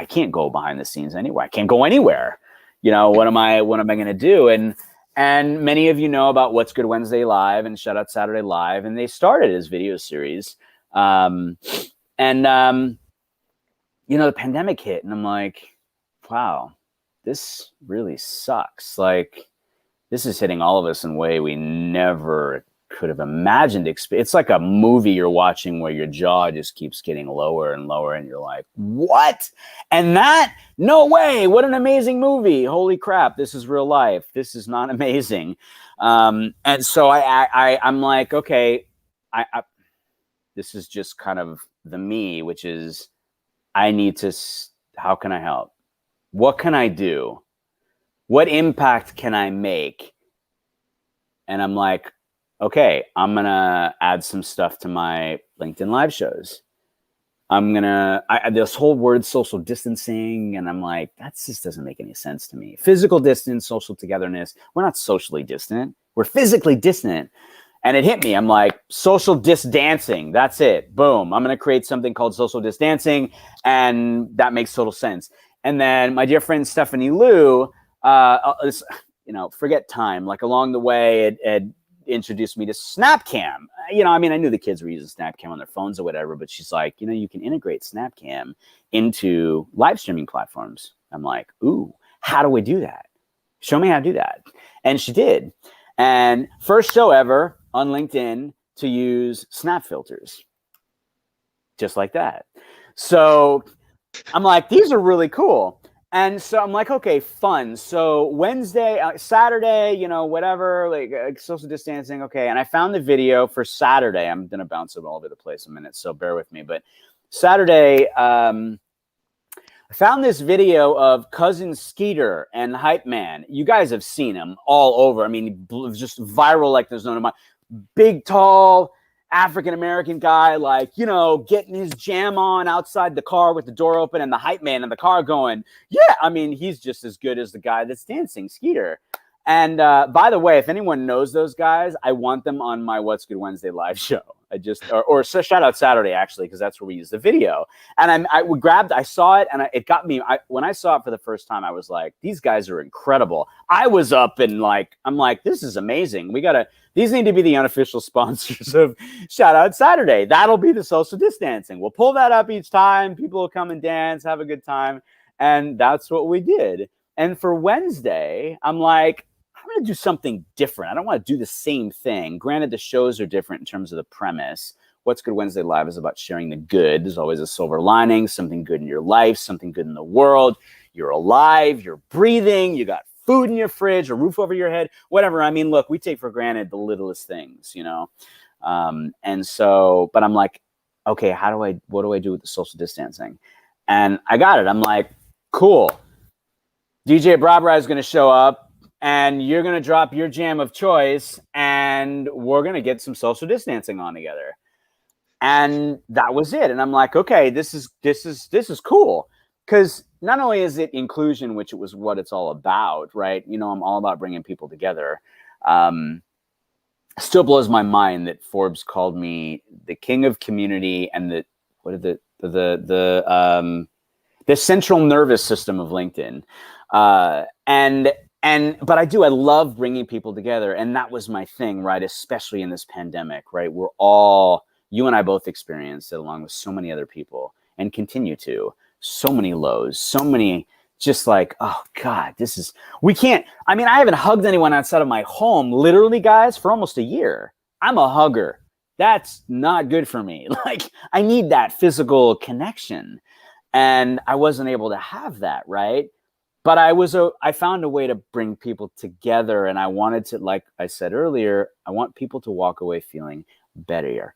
can't go behind the scenes anywhere. I can't go anywhere. You know, what am I going to do? And many of you know about What's Good Wednesday Live and Shout Out Saturday Live, and they started as video series. You know, the pandemic hit, and I'm like, wow, this really sucks. Like, this is hitting all of us in a way we never could have imagined. It's like a movie you're watching where your jaw just keeps getting lower and lower, and you're like, what? And that? No way. What an amazing movie. Holy crap. This is real life. This is not amazing. And so I'm like, okay, this is just kind of the me, which is I need to, how can I help? What can I do? What impact can I make? And I'm like, okay, I'm going to add some stuff to my LinkedIn Live shows. This whole word social distancing, and I'm like, that just doesn't make any sense to me. Physical distance, social togetherness. We're not socially distant. We're physically distant. And it hit me. I'm like, social dancing. That's it. Boom. I'm going to create something called social distancing. And that makes total sense. And then my dear friend Stephanie Liu, forget time. Like along the way, it introduced me to Snapcam. I knew the kids were using Snapcam on their phones or whatever, but she's like, you can integrate Snapcam into live streaming platforms. I'm like, ooh, how do we do that? Show me how to do that. And she did. And first show ever on LinkedIn to use snap filters. Just like that. So I'm like, these are really cool. And so I'm like, okay, fun. So Wednesday, Saturday, whatever, like social distancing. Okay. And I found the video for Saturday. I'm going to bounce it all over the place in a minute, so bear with me. But Saturday, I found this video of Cousin Skeeter and Hype Man. You guys have seen him all over. I mean, just viral like there's no tomorrow. Big, tall, African-American guy, getting his jam on outside the car with the door open and the hype man in the car going, yeah, he's just as good as the guy that's dancing, Skeeter. And by the way, if anyone knows those guys, I want them on my What's Good Wednesday live show. Or shout out Saturday, actually, because that's where we use the video. And I saw it, and it got me. When I saw it for the first time, I was like, these guys are incredible. I was up and I'm like, this is amazing. These need to be the unofficial sponsors of Shout Out Saturday. That'll be the social distancing. We'll pull that up each time. People will come and dance, have a good time. And that's what we did. And for Wednesday, I'm like, I'm going to do something different. I don't want to do the same thing. Granted, the shows are different in terms of the premise. What's Good Wednesday Live is about sharing the good. There's always a silver lining, something good in your life, something good in the world. You're alive, you're breathing, you got food in your fridge, a roof over your head, whatever. Look, we take for granted the littlest things, and so, but I'm like, okay, what do I do with the social distancing? And I got it. I'm like, cool. DJ Brabra is going to show up and you're going to drop your jam of choice and we're going to get some social distancing on together. And that was it. And I'm like, okay, this is cool. Because not only is it inclusion, which it was what it's all about, right? I'm all about bringing people together. Still blows my mind that Forbes called me the king of community and the central nervous system of LinkedIn. But I love bringing people together. And that was my thing, right? Especially in this pandemic, right? You and I both experienced it along with so many other people and continue to. So many lows, so many just like, oh God, we can't, I haven't hugged anyone outside of my home, literally, guys, for almost a year. I'm a hugger. That's not good for me. I need that physical connection. And I wasn't able to have that, right? But I found a way to bring people together. And I wanted to, like I said earlier, I want people to walk away feeling better,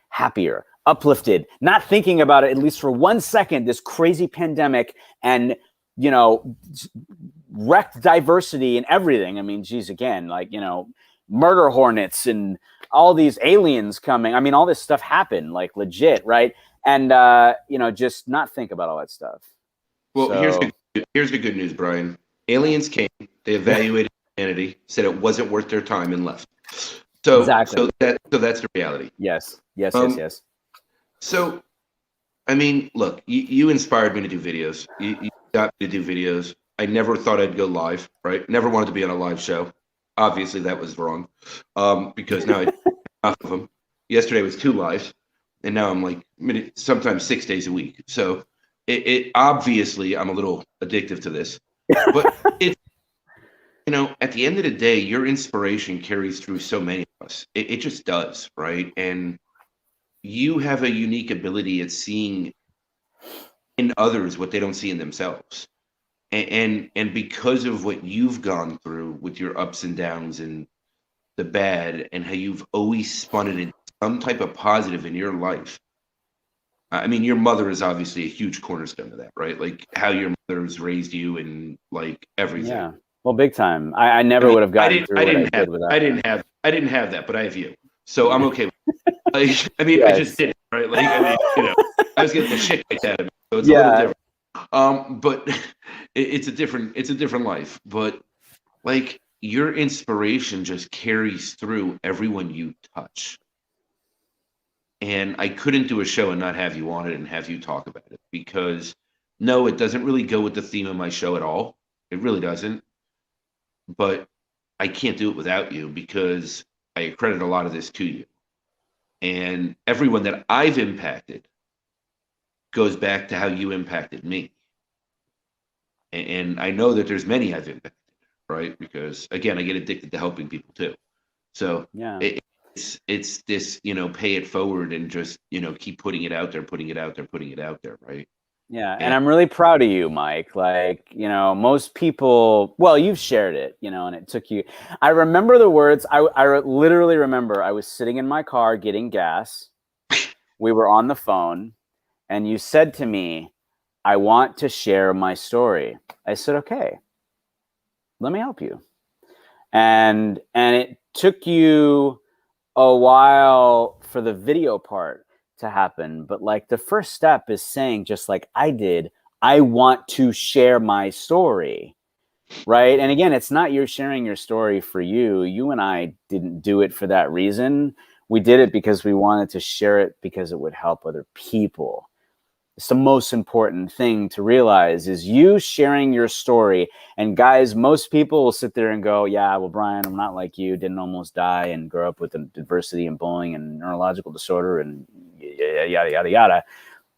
happier, uplifted, not thinking about it, at least for 1 second, this crazy pandemic and, wrecked diversity and everything. Geez, again, murder hornets and all these aliens coming. All this stuff happened, legit, right? And, just not think about all that stuff. Well, here's the good news, Brian. Aliens came, they evaluated humanity, said it wasn't worth their time and left. So, exactly. So that's the reality. Yes. So, look, you inspired me to do videos. You got me to do videos. I never thought I'd go live, right? Never wanted to be on a live show. Obviously, that was wrong because now I have enough of them. Yesterday was 2 lives, and now I'm sometimes 6 days a week. So it obviously I'm a little addictive to this, but it's at the end of the day, your inspiration carries through so many of us. It just does, right? And you have a unique ability at seeing in others what they don't see in themselves. And because of what you've gone through with your ups and downs and the bad and how you've always spun it into some type of positive in your life. Your mother is obviously a huge cornerstone of that, right? How your mother's raised you and everything. Yeah. Well, big time. I never would have gotten through what I did without I didn't have that, but I have you. So I'm okay with it. Yes. I just did it, right? I was getting the shit like that. So it's a little different. But it's a different life. But your inspiration just carries through everyone you touch. And I couldn't do a show and not have you on it and have you talk about it because No, it doesn't really go with the theme of my show at all. It really doesn't. But I can't do it without you because I accredit a lot of this to you. And everyone that I've impacted goes back to how you impacted me. And I know that there's many I've impacted, right? Because again, I get addicted to helping people too. So Yeah. it's this, pay it forward and just, keep putting it out there, putting it out there, putting it out there, right? Yeah, and And I'm really proud of you, Mike. Like, most people, well, you've shared it, and it took you. I remember the words. I literally remember I was sitting in my car getting gas. We were on the phone, and you said to me, "I want to share my story." I said, "Okay, let me help you." And it took you a while for the video part to happen, but like the first step is saying, just like I did, I want to share my story, right? And again, it's not you're sharing your story for you and I didn't do it for that reason. We did it because we wanted to share it because it would help other people. It's the most important thing to realize is you sharing your story. And guys, most people will sit there and go, yeah, well, Brian, I'm not like you, didn't almost die and grow up with adversity and bullying and neurological disorder and yada, yada, yada.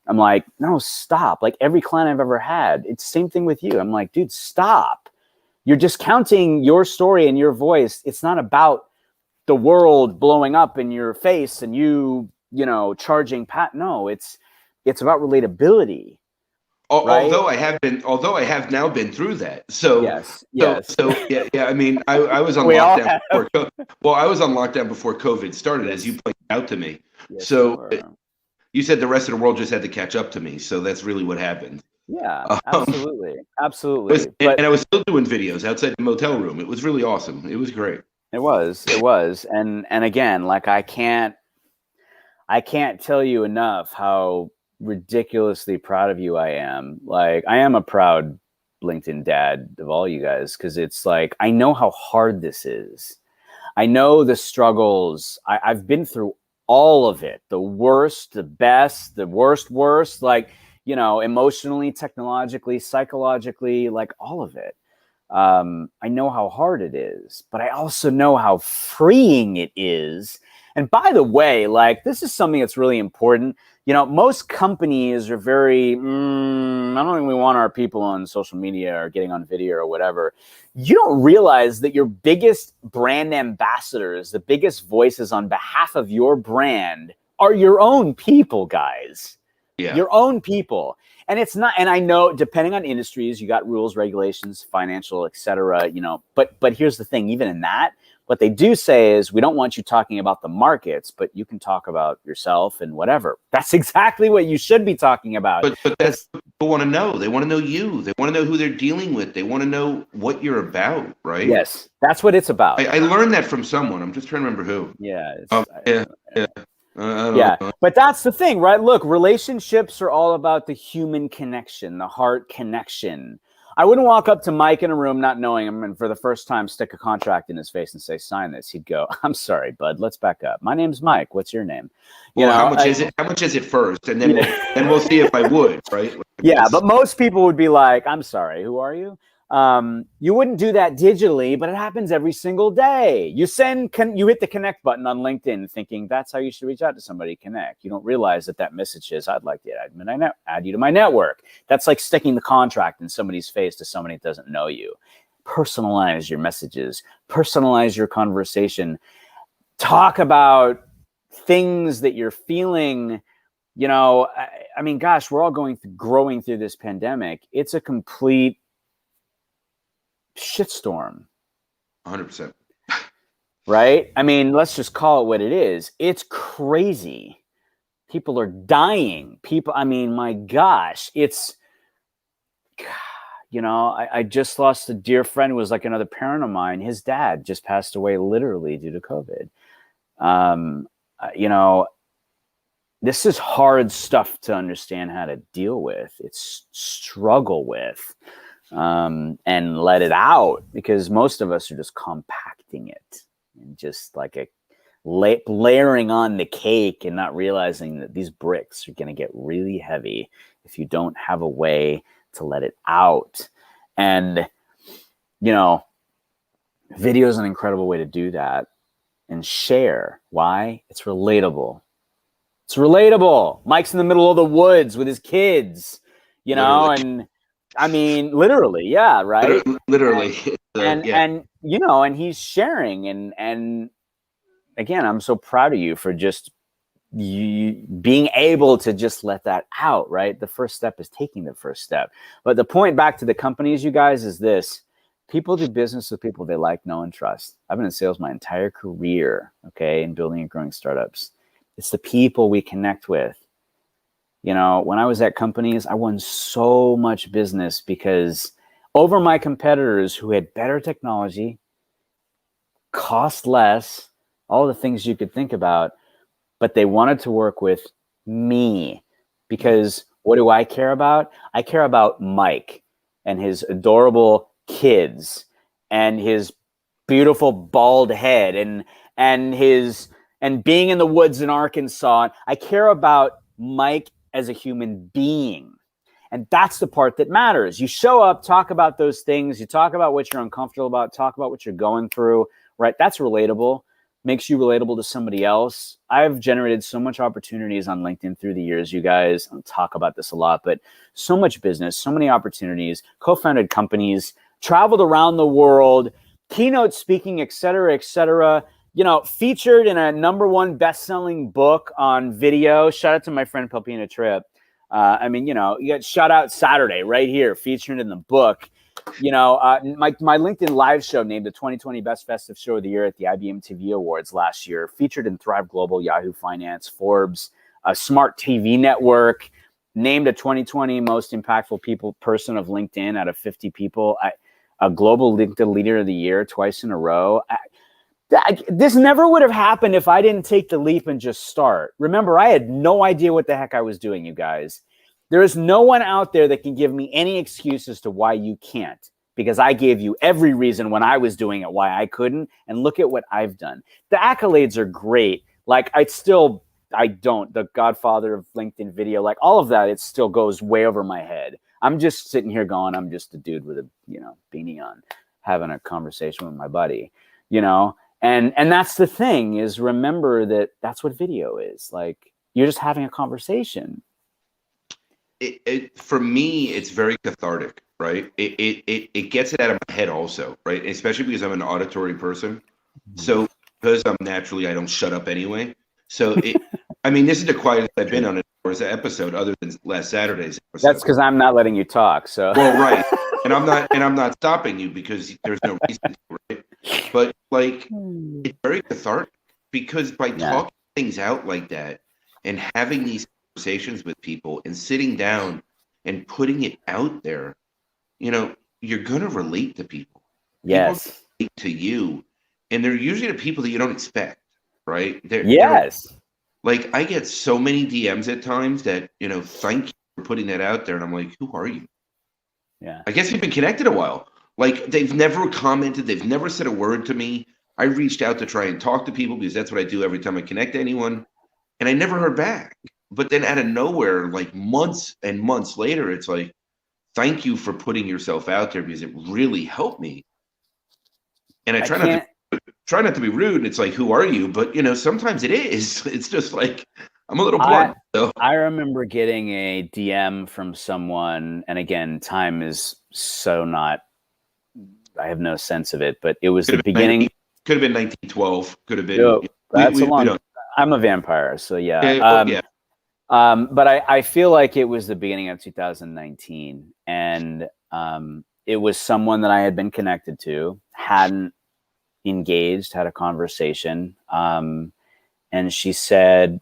I'm like, no, stop. Like every client I've ever had, it's the same thing with you. I'm like, dude, stop. You're discounting your story and your voice. It's not about the world blowing up in your face and you charging No, it's about relatability, right? Although I have now been through that. So Yes. yeah. I mean, I was on We all lockdown have. I was on lockdown before COVID started, Yes. as you pointed out to me. Yes, So sure. you said the rest of the world just had to catch up to me. So that's really what happened. Yeah, Um, absolutely. But and I was still doing videos outside the motel room. It was really awesome. It was great. it was, and again, like I can't tell you enough how ridiculously proud of you I am. Like I am a proud LinkedIn dad of all you guys because it's like I know how hard this is. I know the struggles. I've been through all of it, the worst, the best, the worst, like, emotionally, technologically, psychologically, like all of it. I know how hard it is, but I also know how freeing it is. And by the way, like this is something that's really important. Most companies are very, I don't think we want our people on social media or getting on video or whatever. You don't realize that your biggest brand ambassadors, the biggest voices on behalf of your brand are your own people, guys. Yeah. Your own people. And it's not, and I know depending on industries, you got rules, regulations, financial, et cetera, but here's the thing, even in that, what they do say is we don't want you talking about the markets, but you can talk about yourself and whatever. That's exactly what you should be talking about. But that's what people want to know. They want to know you. They want to know who they're dealing with. They want to know what you're about, right? Yes, that's what it's about. I learned that from someone. I'm just trying to remember who. Yeah. Yeah. But that's the thing, right? Look, relationships are all about the human connection, the heart connection. I wouldn't walk up to Mike in a room not knowing him and for the first time stick a contract in his face and say, sign this. He'd go, I'm sorry, bud, let's back up. My name's Mike. What's your name? How much is it? How much is it first? And then we'll see if I would, right? Yeah, but most people would be like, I'm sorry, who are you? You wouldn't do that digitally, but it happens every single day. You hit the connect button on LinkedIn thinking that's how you should reach out to somebody, connect. You don't realize that message is, I'd like to add you to my network. That's like sticking the contract in somebody's face to somebody that doesn't know you. Personalize your messages, personalize your conversation, talk about things that you're feeling. I mean, gosh, we're all growing through this pandemic. It's a complete shitstorm. 100%. Right? I mean, let's just call it what it is. It's crazy. People are dying. I mean, my gosh, I just lost a dear friend who was like another parent of mine. His dad just passed away literally due to COVID. This is hard stuff to understand how to deal with. It's struggle with. And let it out because most of us are just compacting it and just like layering on the cake and not realizing that these bricks are going to get really heavy if you don't have a way to let it out. And, you know, video is an incredible way to do that and share. Why? It's relatable. It's relatable. Mike's in the middle of the woods with his kids, you know, and I mean, literally, yeah, right. Literally. And you know, and he's sharing, and again, I'm so proud of you for just you being able to just let that out, right? The first step is taking the first step. But the point back to the companies, you guys, is this: people do business with people they like, know, and trust. I've been in sales my entire career, okay, in building and growing startups. It's the people we connect with. You know, when I was at companies, I won so much business because over my competitors who had better technology, cost less, all the things you could think about, but they wanted to work with me because what do I care about? I care about Mike and his adorable kids and his beautiful bald head and being in the woods in Arkansas. I care about Mike as a human being. And that's the part that matters. You show up, talk about those things. You talk about what you're uncomfortable about, talk about what you're going through, right? That's relatable. Makes you relatable to somebody else. I've generated so much opportunities on LinkedIn through the years, you guys. I'll talk about this a lot, but so much business, so many opportunities, co-founded companies, traveled around the world, keynote speaking, et cetera, you know, featured in a #1 best-selling book on video. Shout out to my friend Pelpina Tripp. I mean, you know, you got Shout Out Saturday right here, featured in the book. You know, my LinkedIn live show named the 2020 Best Festive Show of the Year at the IBM TV Awards last year, featured in Thrive Global, Yahoo Finance, Forbes, Smart TV Network, named a 2020 Most Impactful Person of LinkedIn out of 50 people, a Global LinkedIn Leader of the Year twice in a row. This never would have happened if I didn't take the leap and just start. Remember, I had no idea what the heck I was doing, you guys. There is no one out there that can give me any excuse as to why you can't, because I gave you every reason when I was doing it why I couldn't, and look at what I've done. The accolades are great. Like, the Godfather of LinkedIn video, like all of that, it still goes way over my head. I'm just sitting here going, I'm just a dude with a, you know, beanie on, having a conversation with my buddy, you know? And that's the thing, is remember that that's what video is. Like, you're just having a conversation. For me, it's very cathartic, right? It gets it out of my head also, right? Especially because I'm an auditory person. So because I'm naturally, I don't shut up anyway. So I mean, this is the quietest I've been on an episode other than last Saturday's episode. That's because I'm not letting you talk. So well, right. And I'm not stopping you because there's no reason to, right? But like, it's very cathartic because by talking things out like that and having these conversations with people and sitting down and putting it out there, you know, you're gonna relate to people. Yes. People relate to you, and they're usually the people that you don't expect, right? They're, like, I get so many DMs at times that, you know, thank you for putting that out there, and I'm like, who are you? Yeah. I guess we've been connected a while. Like, they've never commented, they've never said a word to me. I reached out to try and talk to people because that's what I do every time I connect to anyone, and I never heard back. But then out of nowhere, like months and months later, it's like, thank you for putting yourself out there because it really helped me. And I try not to be rude. It's like, who are you? But, you know, sometimes it is. It's just like, I'm a little blunt. I remember getting a DM from someone, and again, time is so not, I have no sense of it, but it was the beginning. Could have been 1912. Could have been. That's a long. I'm a vampire, so yeah. But I feel like it was the beginning of 2019, and it was someone that I had been connected to, hadn't engaged, had a conversation, and she said,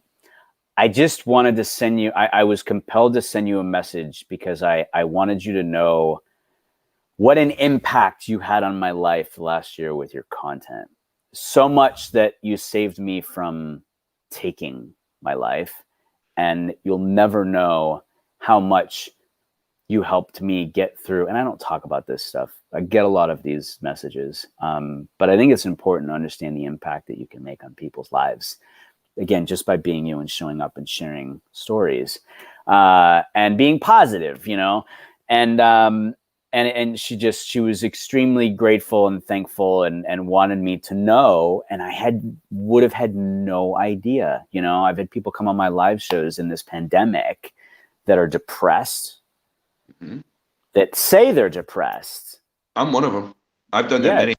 I just wanted to send you, I was compelled to send you a message because I wanted you to know what an impact you had on my life last year with your content. So much that you saved me from taking my life. And you'll never know how much you helped me get through, and I don't talk about this stuff. I get a lot of these messages, but I think it's important to understand the impact that you can make on people's lives. Again, just by being you and showing up and sharing stories, and being positive, and she was extremely grateful and thankful and wanted me to know, and I would have had no idea. I've had people come on my live shows in this pandemic that are depressed, that say they're depressed. I'm one of them. I've done that many.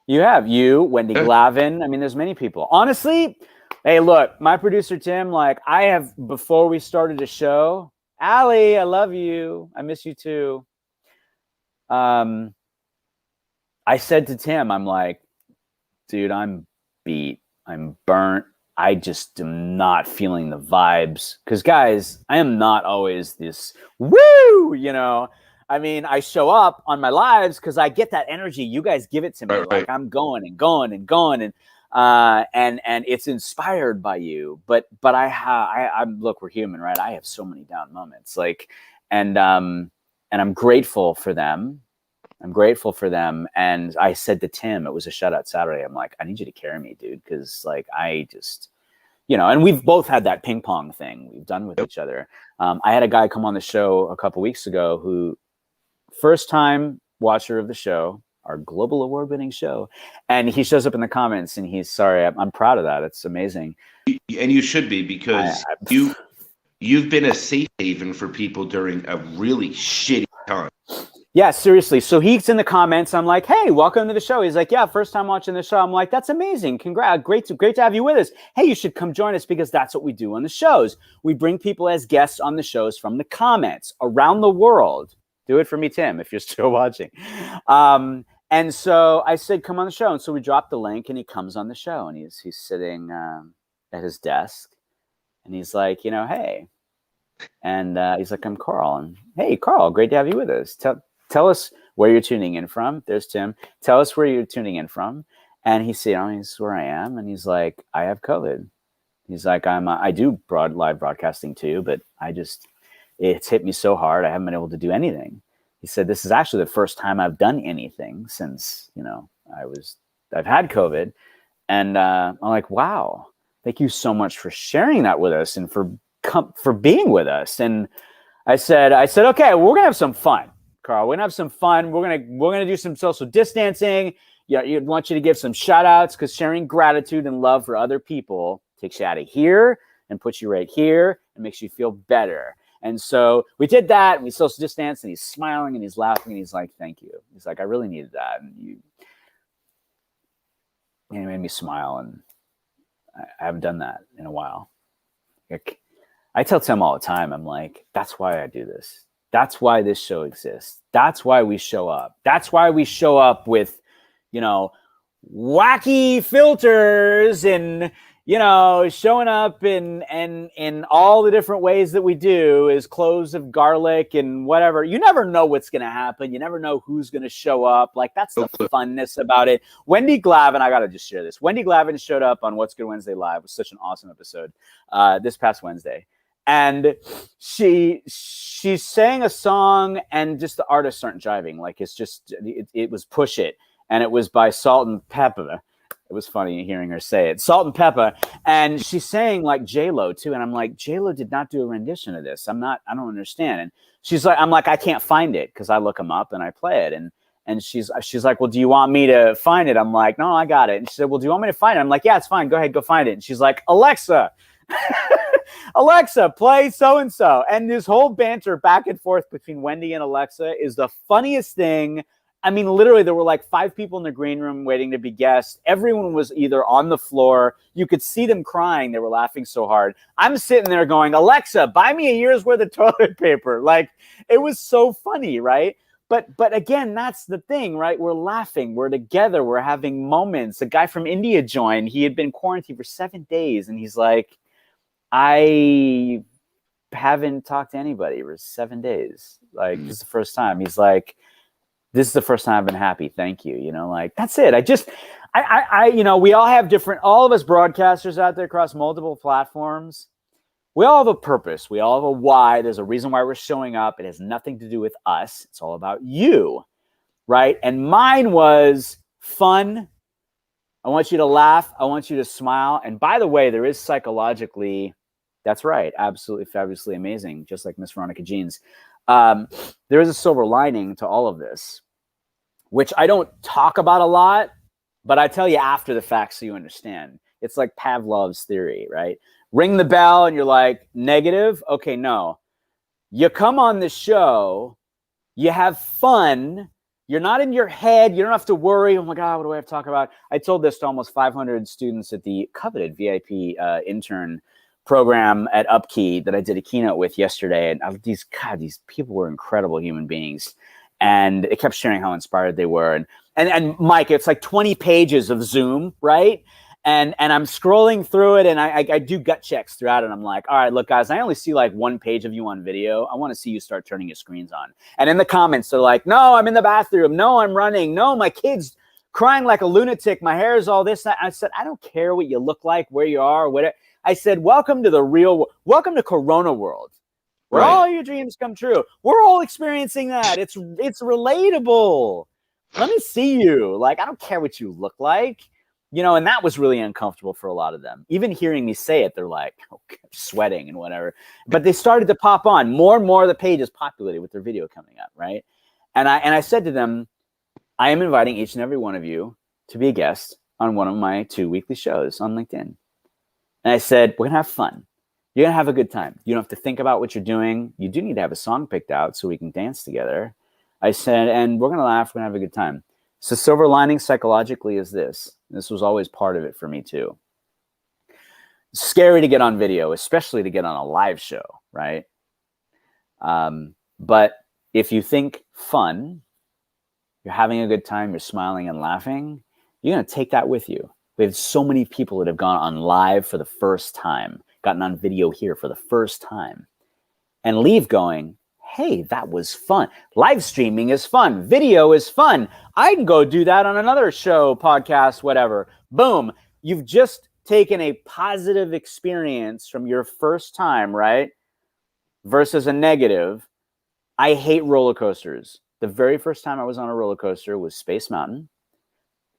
You have. Wendy Glavin. I mean, there's many people. Honestly, hey, look, my producer Tim, before we started the show, Allie, I love you. I miss you too. I said to Tim, I'm like, dude, I'm beat. I'm burnt. I just am not feeling the vibes. Because, guys, I am not always this woo, I mean, I show up on my lives because I get that energy. You guys give it to me. Right. I'm going and going and going. And it's inspired by you. But look, we're human, right? I have so many down moments. And I'm grateful for them. And I said to Tim, it was a shutout Saturday. I'm like, I need you to carry me, dude. Cause I just, and we've both had that ping pong thing we've done with each other. I had a guy come on the show a couple weeks ago who first time watcher of the show, our global award-winning show. And he shows up in the comments and he's sorry. I'm proud of that. It's amazing. And you should be, because you've been a safe haven for people during a really shitty time. Yeah, seriously. So he's in the comments. I'm like, hey, welcome to the show. He's like, yeah, first time watching the show. I'm like, that's amazing. Congrats. Great to have you with us. Hey, you should come join us because that's what we do on the shows. We bring people as guests on the shows from the comments around the world. Do it for me, Tim, if you're still watching. And so I said, come on the show. And so we dropped the link and he comes on the show and he's sitting at his desk and he's like, hey. And he's like, I'm Carl. And hey, Carl, great to have you with us. Tell us where you're tuning in from. There's Tim. Tell us where you're tuning in from. And he's where I am. And he's like, I have COVID. He's like, I do live broadcasting too, but it's hit me so hard. I haven't been able to do anything. He said, this is actually the first time I've done anything since, I've had COVID. And I'm like, wow, thank you so much for sharing that with us and for being with us. And I said, okay, we're going to have some fun, Carl. We're going to have some fun. We're going to do some social distancing. Yeah, I want you to give some shout outs because sharing gratitude and love for other people takes you out of here and puts you right here and makes you feel better. And so we did that and we social distanced and he's smiling and he's laughing and he's like, thank you. He's like, I really needed that. And you made me smile. And I haven't done that in a while. I tell Tim all the time, I'm like, that's why I do this. That's why this show exists. That's why we show up. That's why we show up with, wacky filters and, showing up in all the different ways that we do is cloves of garlic and whatever. You never know what's going to happen. You never know who's going to show up. That's the funness about it. Wendy Glavin, I got to just share this. Wendy Glavin showed up on What's Good Wednesday Live. It was such an awesome episode this past Wednesday. And she sang a song and just the artists aren't jiving. It was Push It. And it was by Salt and Pepper. It was funny hearing her say it. Salt and Pepper. And she's saying like J-Lo too. And I'm like, J-Lo did not do a rendition of this. I don't understand. And I'm like, I can't find it because I look them up and I play it. And she's like, well, do you want me to find it? I'm like, no, I got it. And she said, well, do you want me to find it? I'm like, yeah, it's fine. Go ahead, go find it. And she's like, Alexa, play so-and-so. And this whole banter back and forth between Wendy and Alexa is the funniest thing. I mean, literally, there were like 5 people in the green room waiting to be guests. Everyone was either on the floor. You could see them crying. They were laughing so hard. I'm sitting there going, Alexa, buy me a year's worth of toilet paper. It was so funny, right? But again, that's the thing, right? We're laughing. We're together. We're having moments. A guy from India joined. He had been quarantined for 7 days. And he's like, I haven't talked to anybody for 7 days. This is the first time. He's like, this is the first time I've been happy. Thank you. That's it. We all have all of us broadcasters out there across multiple platforms. we all have a purpose. We all have a why. There's a reason why we're showing up. It has nothing to do with us. It's all about you, right? And mine was fun. I want you to laugh. I want you to smile. And by the way, there is psychologically, that's right, absolutely fabulously amazing, just like Miss Veronica Jeans. There is a silver lining to all of this, which I don't talk about a lot, but I tell you after the fact so you understand. It's like Pavlov's theory, right? Ring the bell and you're like, negative? Okay, no. You come on the show, you have fun, you're not in your head, you don't have to worry, oh my God, what do I have to talk about? I told this to almost 500 students at the coveted VIP intern program at Upkey that I did a keynote with yesterday. And these people were incredible human beings. And it kept sharing how inspired they were. And Mike, it's like 20 pages of Zoom, right? And I'm scrolling through it, and I do gut checks throughout it. I'm like, all right, look, guys, I only see like one page of you on video. I want to see you start turning your screens on. And in the comments, they're like, no, I'm in the bathroom. No, I'm running. No, my kid's crying like a lunatic. My hair is all this. I said, I don't care what you look like, where you are, whatever. I said, welcome to the real world. Welcome to Corona world, where all your dreams come true. We're all experiencing that. It's relatable. Let me see you. Like, I don't care what you look like. You know, and that was really uncomfortable for a lot of them. Even hearing me say it, they're like, okay, sweating and whatever. But they started to pop on. More and more of the pages populated with their video coming up, right? And I said to them, I am inviting each and every one of you to be a guest on one of my 2 weekly shows on LinkedIn. And I said, we're going to have fun. You're going to have a good time. You don't have to think about what you're doing. You do need to have a song picked out so we can dance together. I said, and we're going to laugh. We're going to have a good time. So silver lining psychologically is this. This was always part of it for me too. It's scary to get on video, especially to get on a live show, right? But if you think fun, you're having a good time, you're smiling and laughing, you're going to take that with you. We have so many people that have gone on live for the first time, gotten on video here for the first time, and leave going, hey, that was fun. Live streaming is fun. Video is fun. I can go do that on another show, podcast, whatever. Boom. You've just taken a positive experience from your first time, right? Versus a negative. I hate roller coasters. The very first time I was on a roller coaster was Space Mountain.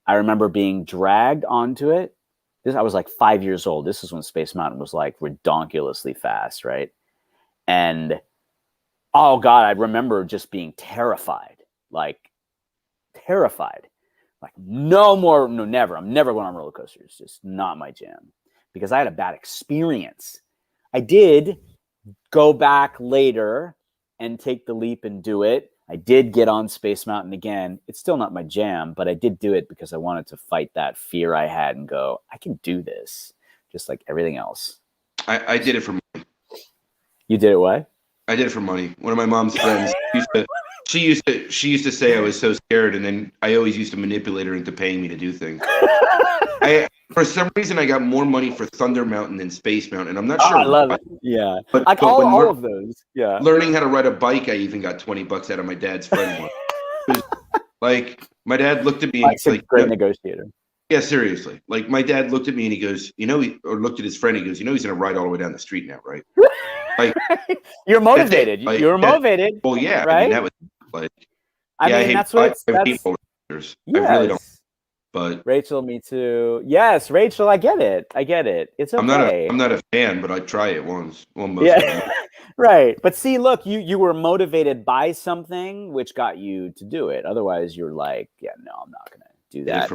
I remember being dragged onto it. I was like 5 years old. This is when Space Mountain was like redonkulously fast, right? And oh God, I remember just being terrified, like terrified. Like no, never. I'm never going on roller coasters. Just not my jam because I had a bad experience. I did go back later and take the leap and do it. I did get on Space Mountain again. It's still not my jam, but I did do it because I wanted to fight that fear I had and go, I can do this, just like everything else. I did it for money. You did it what? I did it for money. One of my mom's friends she used to say I was so scared, and then I always used to manipulate her into paying me to do things. For some reason, I got more money for Thunder Mountain than Space Mountain. I'm not sure. I love it. Yeah, but all of those. Yeah. Learning how to ride a bike, I even got $20 out of my dad's friend once. Like my dad looked at me. Like a great negotiator. Yeah, seriously. Like my dad looked at me and he goes, or looked at his friend. He goes, he's going to ride all the way down the street now, right? Like you're motivated. Like, you're motivated. Well, yeah. Right. I mean, that was like. That's what it's. I really don't. But Rachel, me too. Yes, Rachel, I get it. It's okay. I'm not a fan, but I try it once. Yeah, right. But see, look, you were motivated by something which got you to do it. Otherwise, you're like, yeah, no, I'm not gonna do that.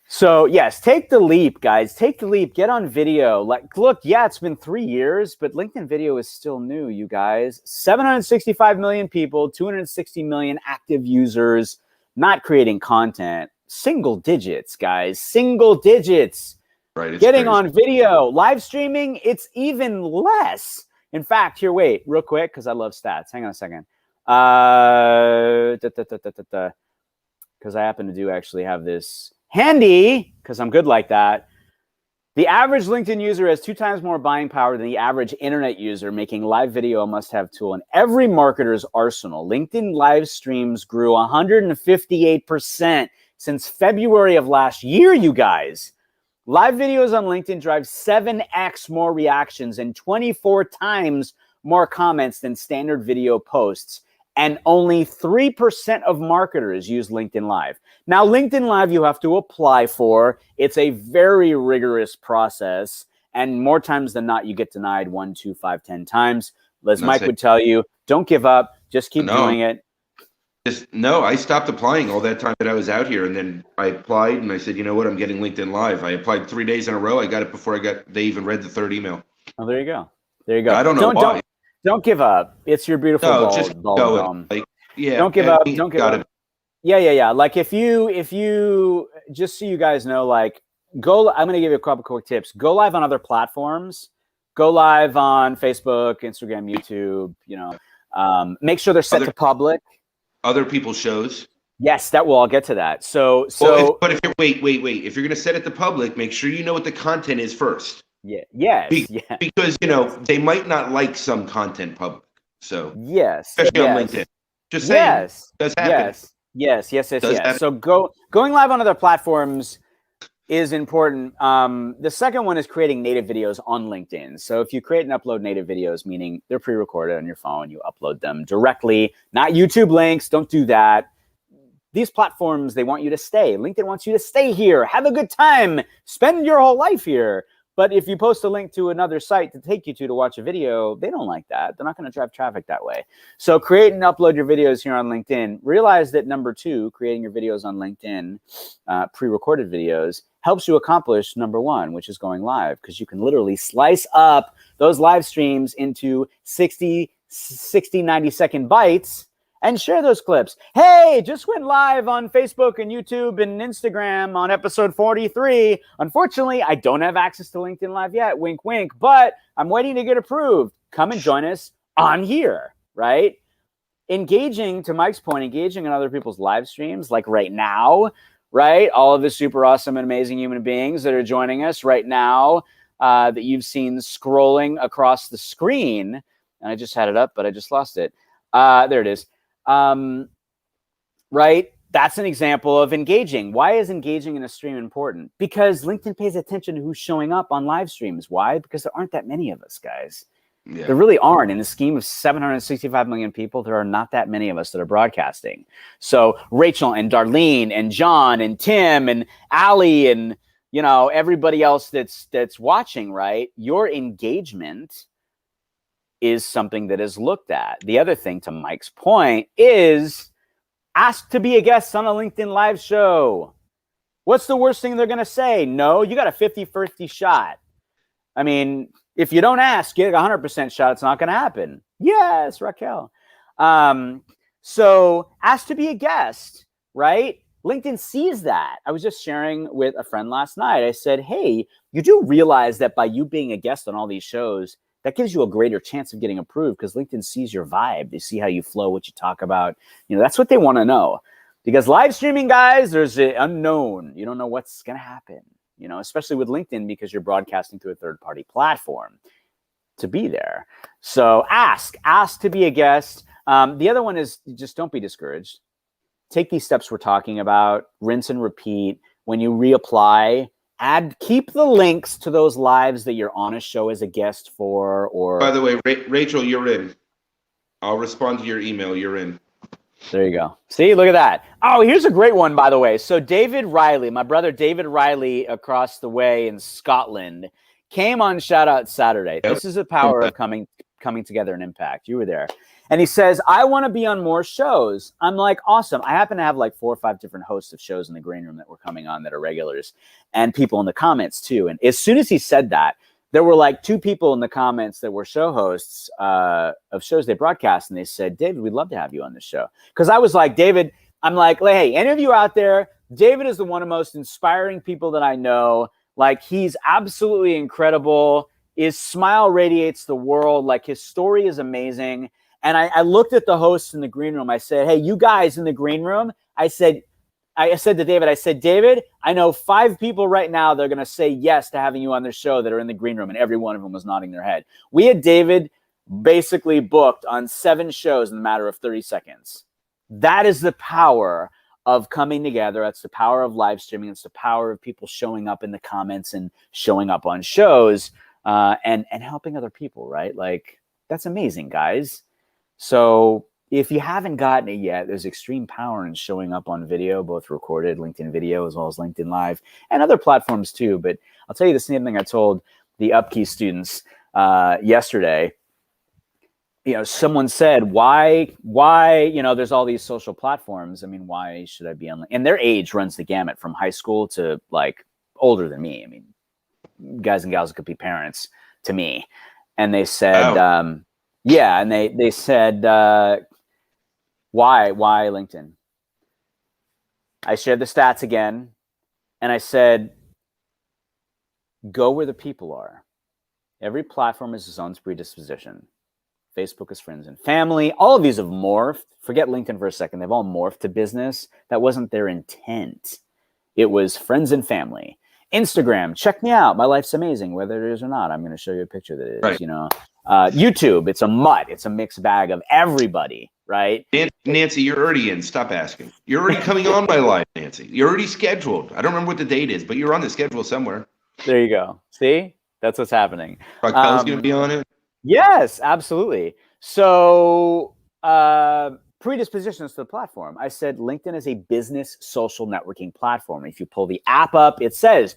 So yes, take the leap, guys. Take the leap. Get on video. Like, look, yeah, it's been 3 years, but LinkedIn video is still new, you guys. 765 million people, 260 million active users, not creating content. Single digits, guys. Single digits. Right. Getting on video. Live streaming, it's even less. In fact, here, wait, real quick, because I love stats. Hang on a second. Because I happen to actually have this handy, because I'm good like that. The average LinkedIn user has 2 times more buying power than the average internet user, making live video a must-have tool in every marketer's arsenal. LinkedIn live streams grew 158% since February of last year, you guys. Live videos on LinkedIn drive 7x more reactions and 24 times more comments than standard video posts. And only 3% of marketers use LinkedIn Live. Now, LinkedIn Live you have to apply for. It's a very rigorous process. And more times than not, you get denied 1, 2, 5, 10 times. As Mike would tell you, don't give up. Just keep doing it. I stopped applying all that time that I was out here, and then I applied, and I said, you know what, I'm getting LinkedIn Live. I applied 3 days in a row. I got it before they even read the third email. Oh, there you go. There you go. I don't know why. Don't give up. It's your beautiful bald. Like, yeah, don't give up. Don't give up. Yeah. Like if you just so you guys know, like I'm going to give you a couple quick tips. Go live on other platforms. Go live on Facebook, Instagram, YouTube. Make sure they're set to public. Other people's shows. Yes, I'll get to that. But if you're wait. If you're going to set it to public, make sure you know what the content is first. Yeah. Yes. Because they might not like some content public. So especially on LinkedIn. Just saying. Yes. Does happen. Yes. So going live on other platforms is important. The second one is creating native videos on LinkedIn. So if you create and upload native videos, meaning they're pre-recorded on your phone, you upload them directly, not YouTube links. Don't do that. These platforms, they want you to stay. LinkedIn wants you to stay here, have a good time, spend your whole life here. But if you post a link to another site to take you to watch a video, they don't like that. They're not going to drive traffic that way. So create and upload your videos here on LinkedIn. Realize that number 2, creating your videos on LinkedIn, pre-recorded videos, helps you accomplish number 1, which is going live, because you can literally slice up those live streams into 60, 90-second bites and share those clips. Hey, just went live on Facebook and YouTube and Instagram on episode 43. Unfortunately, I don't have access to LinkedIn Live yet, wink, wink, but I'm waiting to get approved. Come and join us on here, right? Engaging, to Mike's point, engaging in other people's live streams, like right now, right? All of the super awesome and amazing human beings that are joining us right now that you've seen scrolling across the screen. And I just had it up, but I just lost it. There it is. Right? That's an example of engaging. Why is engaging in a stream important? Because LinkedIn pays attention to who's showing up on live streams. Why? Because there aren't that many of us, guys. Yeah. There really aren't. In the scheme of 765 million people, there are not that many of us that are broadcasting. So Rachel and Darlene and John and Tim and Allie and everybody else that's watching, right? Your engagement is something that is looked at. The other thing, to Mike's point, is ask to be a guest on a LinkedIn Live show. What's the worst thing they're going to say? No, you got a 50-50 shot. I mean, if you don't ask, you get a 100% shot. It's not going to happen. Yes, Raquel. So ask to be a guest, right? LinkedIn sees that. I was just sharing with a friend last night. I said, hey, you do realize that by you being a guest on all these shows, that gives you a greater chance of getting approved, because LinkedIn sees your vibe. They see how you flow, what you talk about. That's what they want to know. Because live streaming, guys, there's the unknown. You don't know what's going to happen, especially with LinkedIn, because you're broadcasting through a third-party platform to be there. So ask to be a guest. The other one is just don't be discouraged. Take these steps we're talking about, rinse and repeat. When you reapply, keep the links to those lives that you're on a show as a guest for. Or by the way, Rachel, you're in. I'll respond to your email. You're in. There you go. See, look at that. Oh, here's a great one, by the way. So David Riley, my brother David Riley across the way in Scotland, came on Shout Out Saturday. Yep. This is the power of coming together in impact. You were there. And he says, I want to be on more shows. I'm like, awesome. I happen to have like 4 or 5 different hosts of shows in the green room that were coming on that are regulars, and people in the comments too. And as soon as he said that, there were like 2 people in the comments that were show hosts of shows they broadcast. And they said, David, we'd love to have you on this show. Because I was like, David, I'm like, hey, any of you out there, David is one of the most inspiring people that I know. Like, he's absolutely incredible. His smile radiates the world. Like, his story is amazing. And I looked at the hosts in the green room. I said, hey, you guys in the green room, I said to David, David, I know 5 people right now that are going to say yes to having you on their show that are in the green room. And every one of them was nodding their head. We had David basically booked on 7 shows in the matter of 30 seconds. That is the power of coming together. That's the power of live streaming. It's the power of people showing up in the comments and showing up on shows and helping other people, right? Like, that's amazing, guys. So if you haven't gotten it yet, there's extreme power in showing up on video, both recorded LinkedIn video as well as LinkedIn Live and other platforms too. But I'll tell you the same thing I told the Upkey students yesterday. You know, someone said, why, you know, there's all these social platforms. I mean, why should I be on? And their age runs the gamut from high school to like older than me. I mean, guys and gals could be parents to me. And they said, Wow. yeah. And they said, why LinkedIn? I shared the stats again. And I said, go where the people are. Every platform has its own predisposition. Facebook is friends and family. All of these have morphed. Forget LinkedIn for a second. They've all morphed to business. That wasn't their intent. It was friends and family. Instagram, check me out. My life's amazing, whether it is or not. I'm going to show you a picture that it is. Right. You know, YouTube, it's a mutt. It's a mixed bag of everybody, right? Nancy, you're already in. Stop asking. You're already coming on my live, Nancy. You're already scheduled. I don't remember what the date is, but you're on the schedule somewhere. There you go. See? That's what's happening. Raquel's going to be on it. Yes, absolutely. So predispositions to the platform. I said LinkedIn is a business social networking platform. If you pull the app up, it says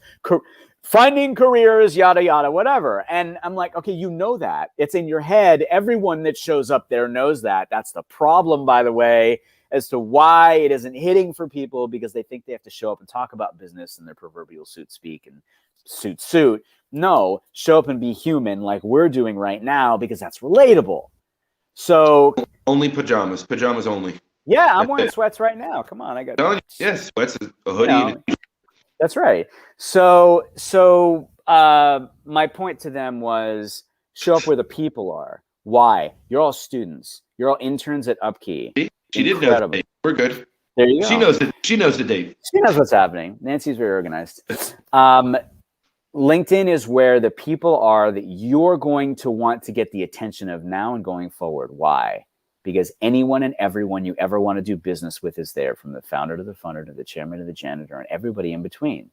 finding careers, yada, yada, whatever. And I'm like, okay, you know that. It's in your head. Everyone that shows up there knows that. That's the problem, by the way, as to why it isn't hitting for people, because they think they have to show up and talk about business in their proverbial suit speak and suit. No, show up and be human like we're doing right now, because that's relatable. So only pajamas only. Yeah, I'm wearing sweats right now. Come on, I got yes, sweats, a hoodie. You know, that's right. So my point to them was show up where the people are. Why? You're all students. You're all interns at Upkey. She did know the date. We're good. There you go. She knows the date. She knows what's happening. Nancy's very organized. LinkedIn is where the people are that you're going to want to get the attention of now and going forward. Why? Because anyone and everyone you ever want to do business with is there, from the founder to the funder to the chairman to the janitor and everybody in between.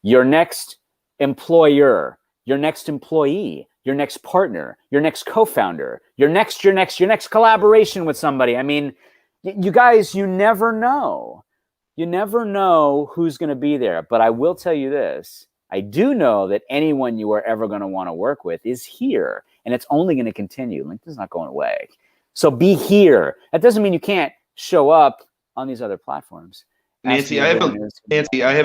Your next employer, your next employee, your next partner, your next co-founder, your next collaboration with somebody. I mean, you guys, you never know. You never know who's going to be there. But I will tell you this. I do know that anyone you are ever going to want to work with is here, and it's only going to continue. LinkedIn's not going away. So be here. That doesn't mean you can't show up on these other platforms. Nancy, I have a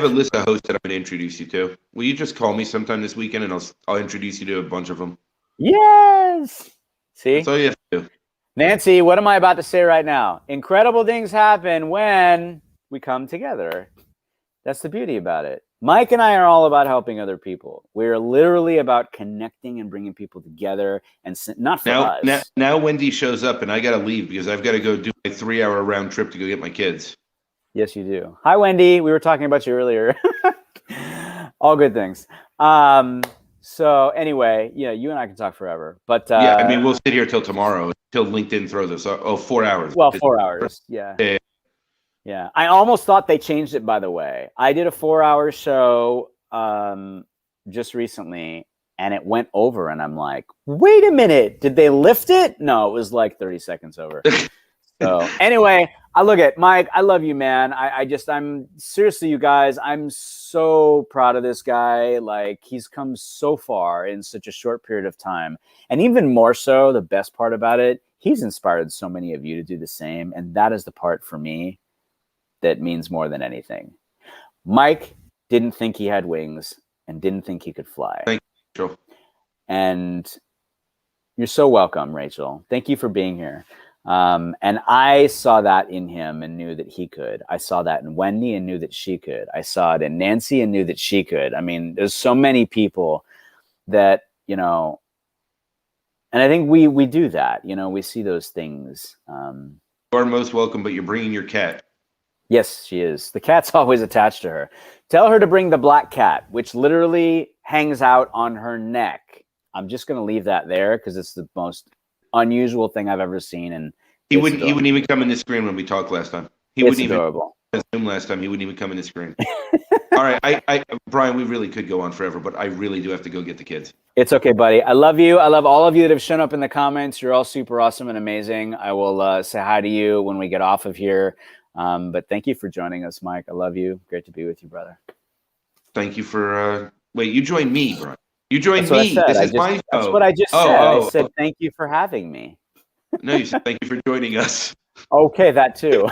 list of hosts that I'm going to introduce you to. Will you just call me sometime this weekend, and I'll introduce you to a bunch of them? Yes. See? That's all you have to do. Nancy, what am I about to say right now? Incredible things happen when we come together. That's the beauty about it. Mike and I are all about helping other people. We're literally about connecting and bringing people together, and not for us. Now Wendy shows up, and I got to leave because I've got to go do my 3-hour round trip to go get my kids. Yes, you do. Hi, Wendy. We were talking about you earlier. All good things. So anyway, yeah, you and I can talk forever. But yeah, I mean, we'll sit here till tomorrow, till LinkedIn throws us. 4 hours. Well, 4 hours. Yeah. Yeah, I almost thought they changed it, by the way. I did a 4-hour show just recently, and it went over, and I'm like, wait a minute, did they lift it? No, it was like 30 seconds over. So anyway, I look at Mike. I love you, man. I'm seriously, you guys, I'm so proud of this guy. Like, he's come so far in such a short period of time. And even more so, the best part about it, he's inspired so many of you to do the same. And that is the part for me that means more than anything. Mike didn't think he had wings and didn't think he could fly. Thank you, Rachel. And you're so welcome, Rachel. Thank you for being here. And I saw that in him and knew that he could. I saw that in Wendy and knew that she could. I saw it in Nancy and knew that she could. I mean, there's so many people that, you know, and I think we do that. You know, we see those things. You are most welcome, but you're bringing your cat. Yes, she is. The cat's always attached to her. Tell her to bring the black cat, which literally hangs out on her neck. I'm just going to leave that there because it's the most unusual thing I've ever seen. And he wouldn't even come in the screen when we talked last time. It's adorable. on Zoom last time, he wouldn't even come in the screen. All right, Brian, we really could go on forever, but I really do have to go get the kids. It's okay, buddy. I love you. I love all of you that have shown up in the comments. You're all super awesome and amazing. I will say hi to you when we get off of here. But thank you for joining us, Mike. I love you. Great to be with you, brother. Thank you for wait, you joined me, Brian. You joined That's what me. I said. This is my show. That's what I just said. I said thank you for having me. No, you said thank you for joining us. Okay, that too.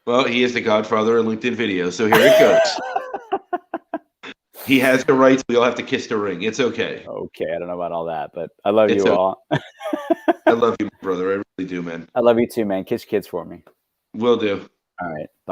Well, he is the godfather of LinkedIn video, so here it goes. He has the rights. We all have to kiss the ring. It's okay. Okay, I don't know about all that, but I love you all. I love you, brother. I really do, man. I love you too, man. Kiss kids for me. Will do. All right.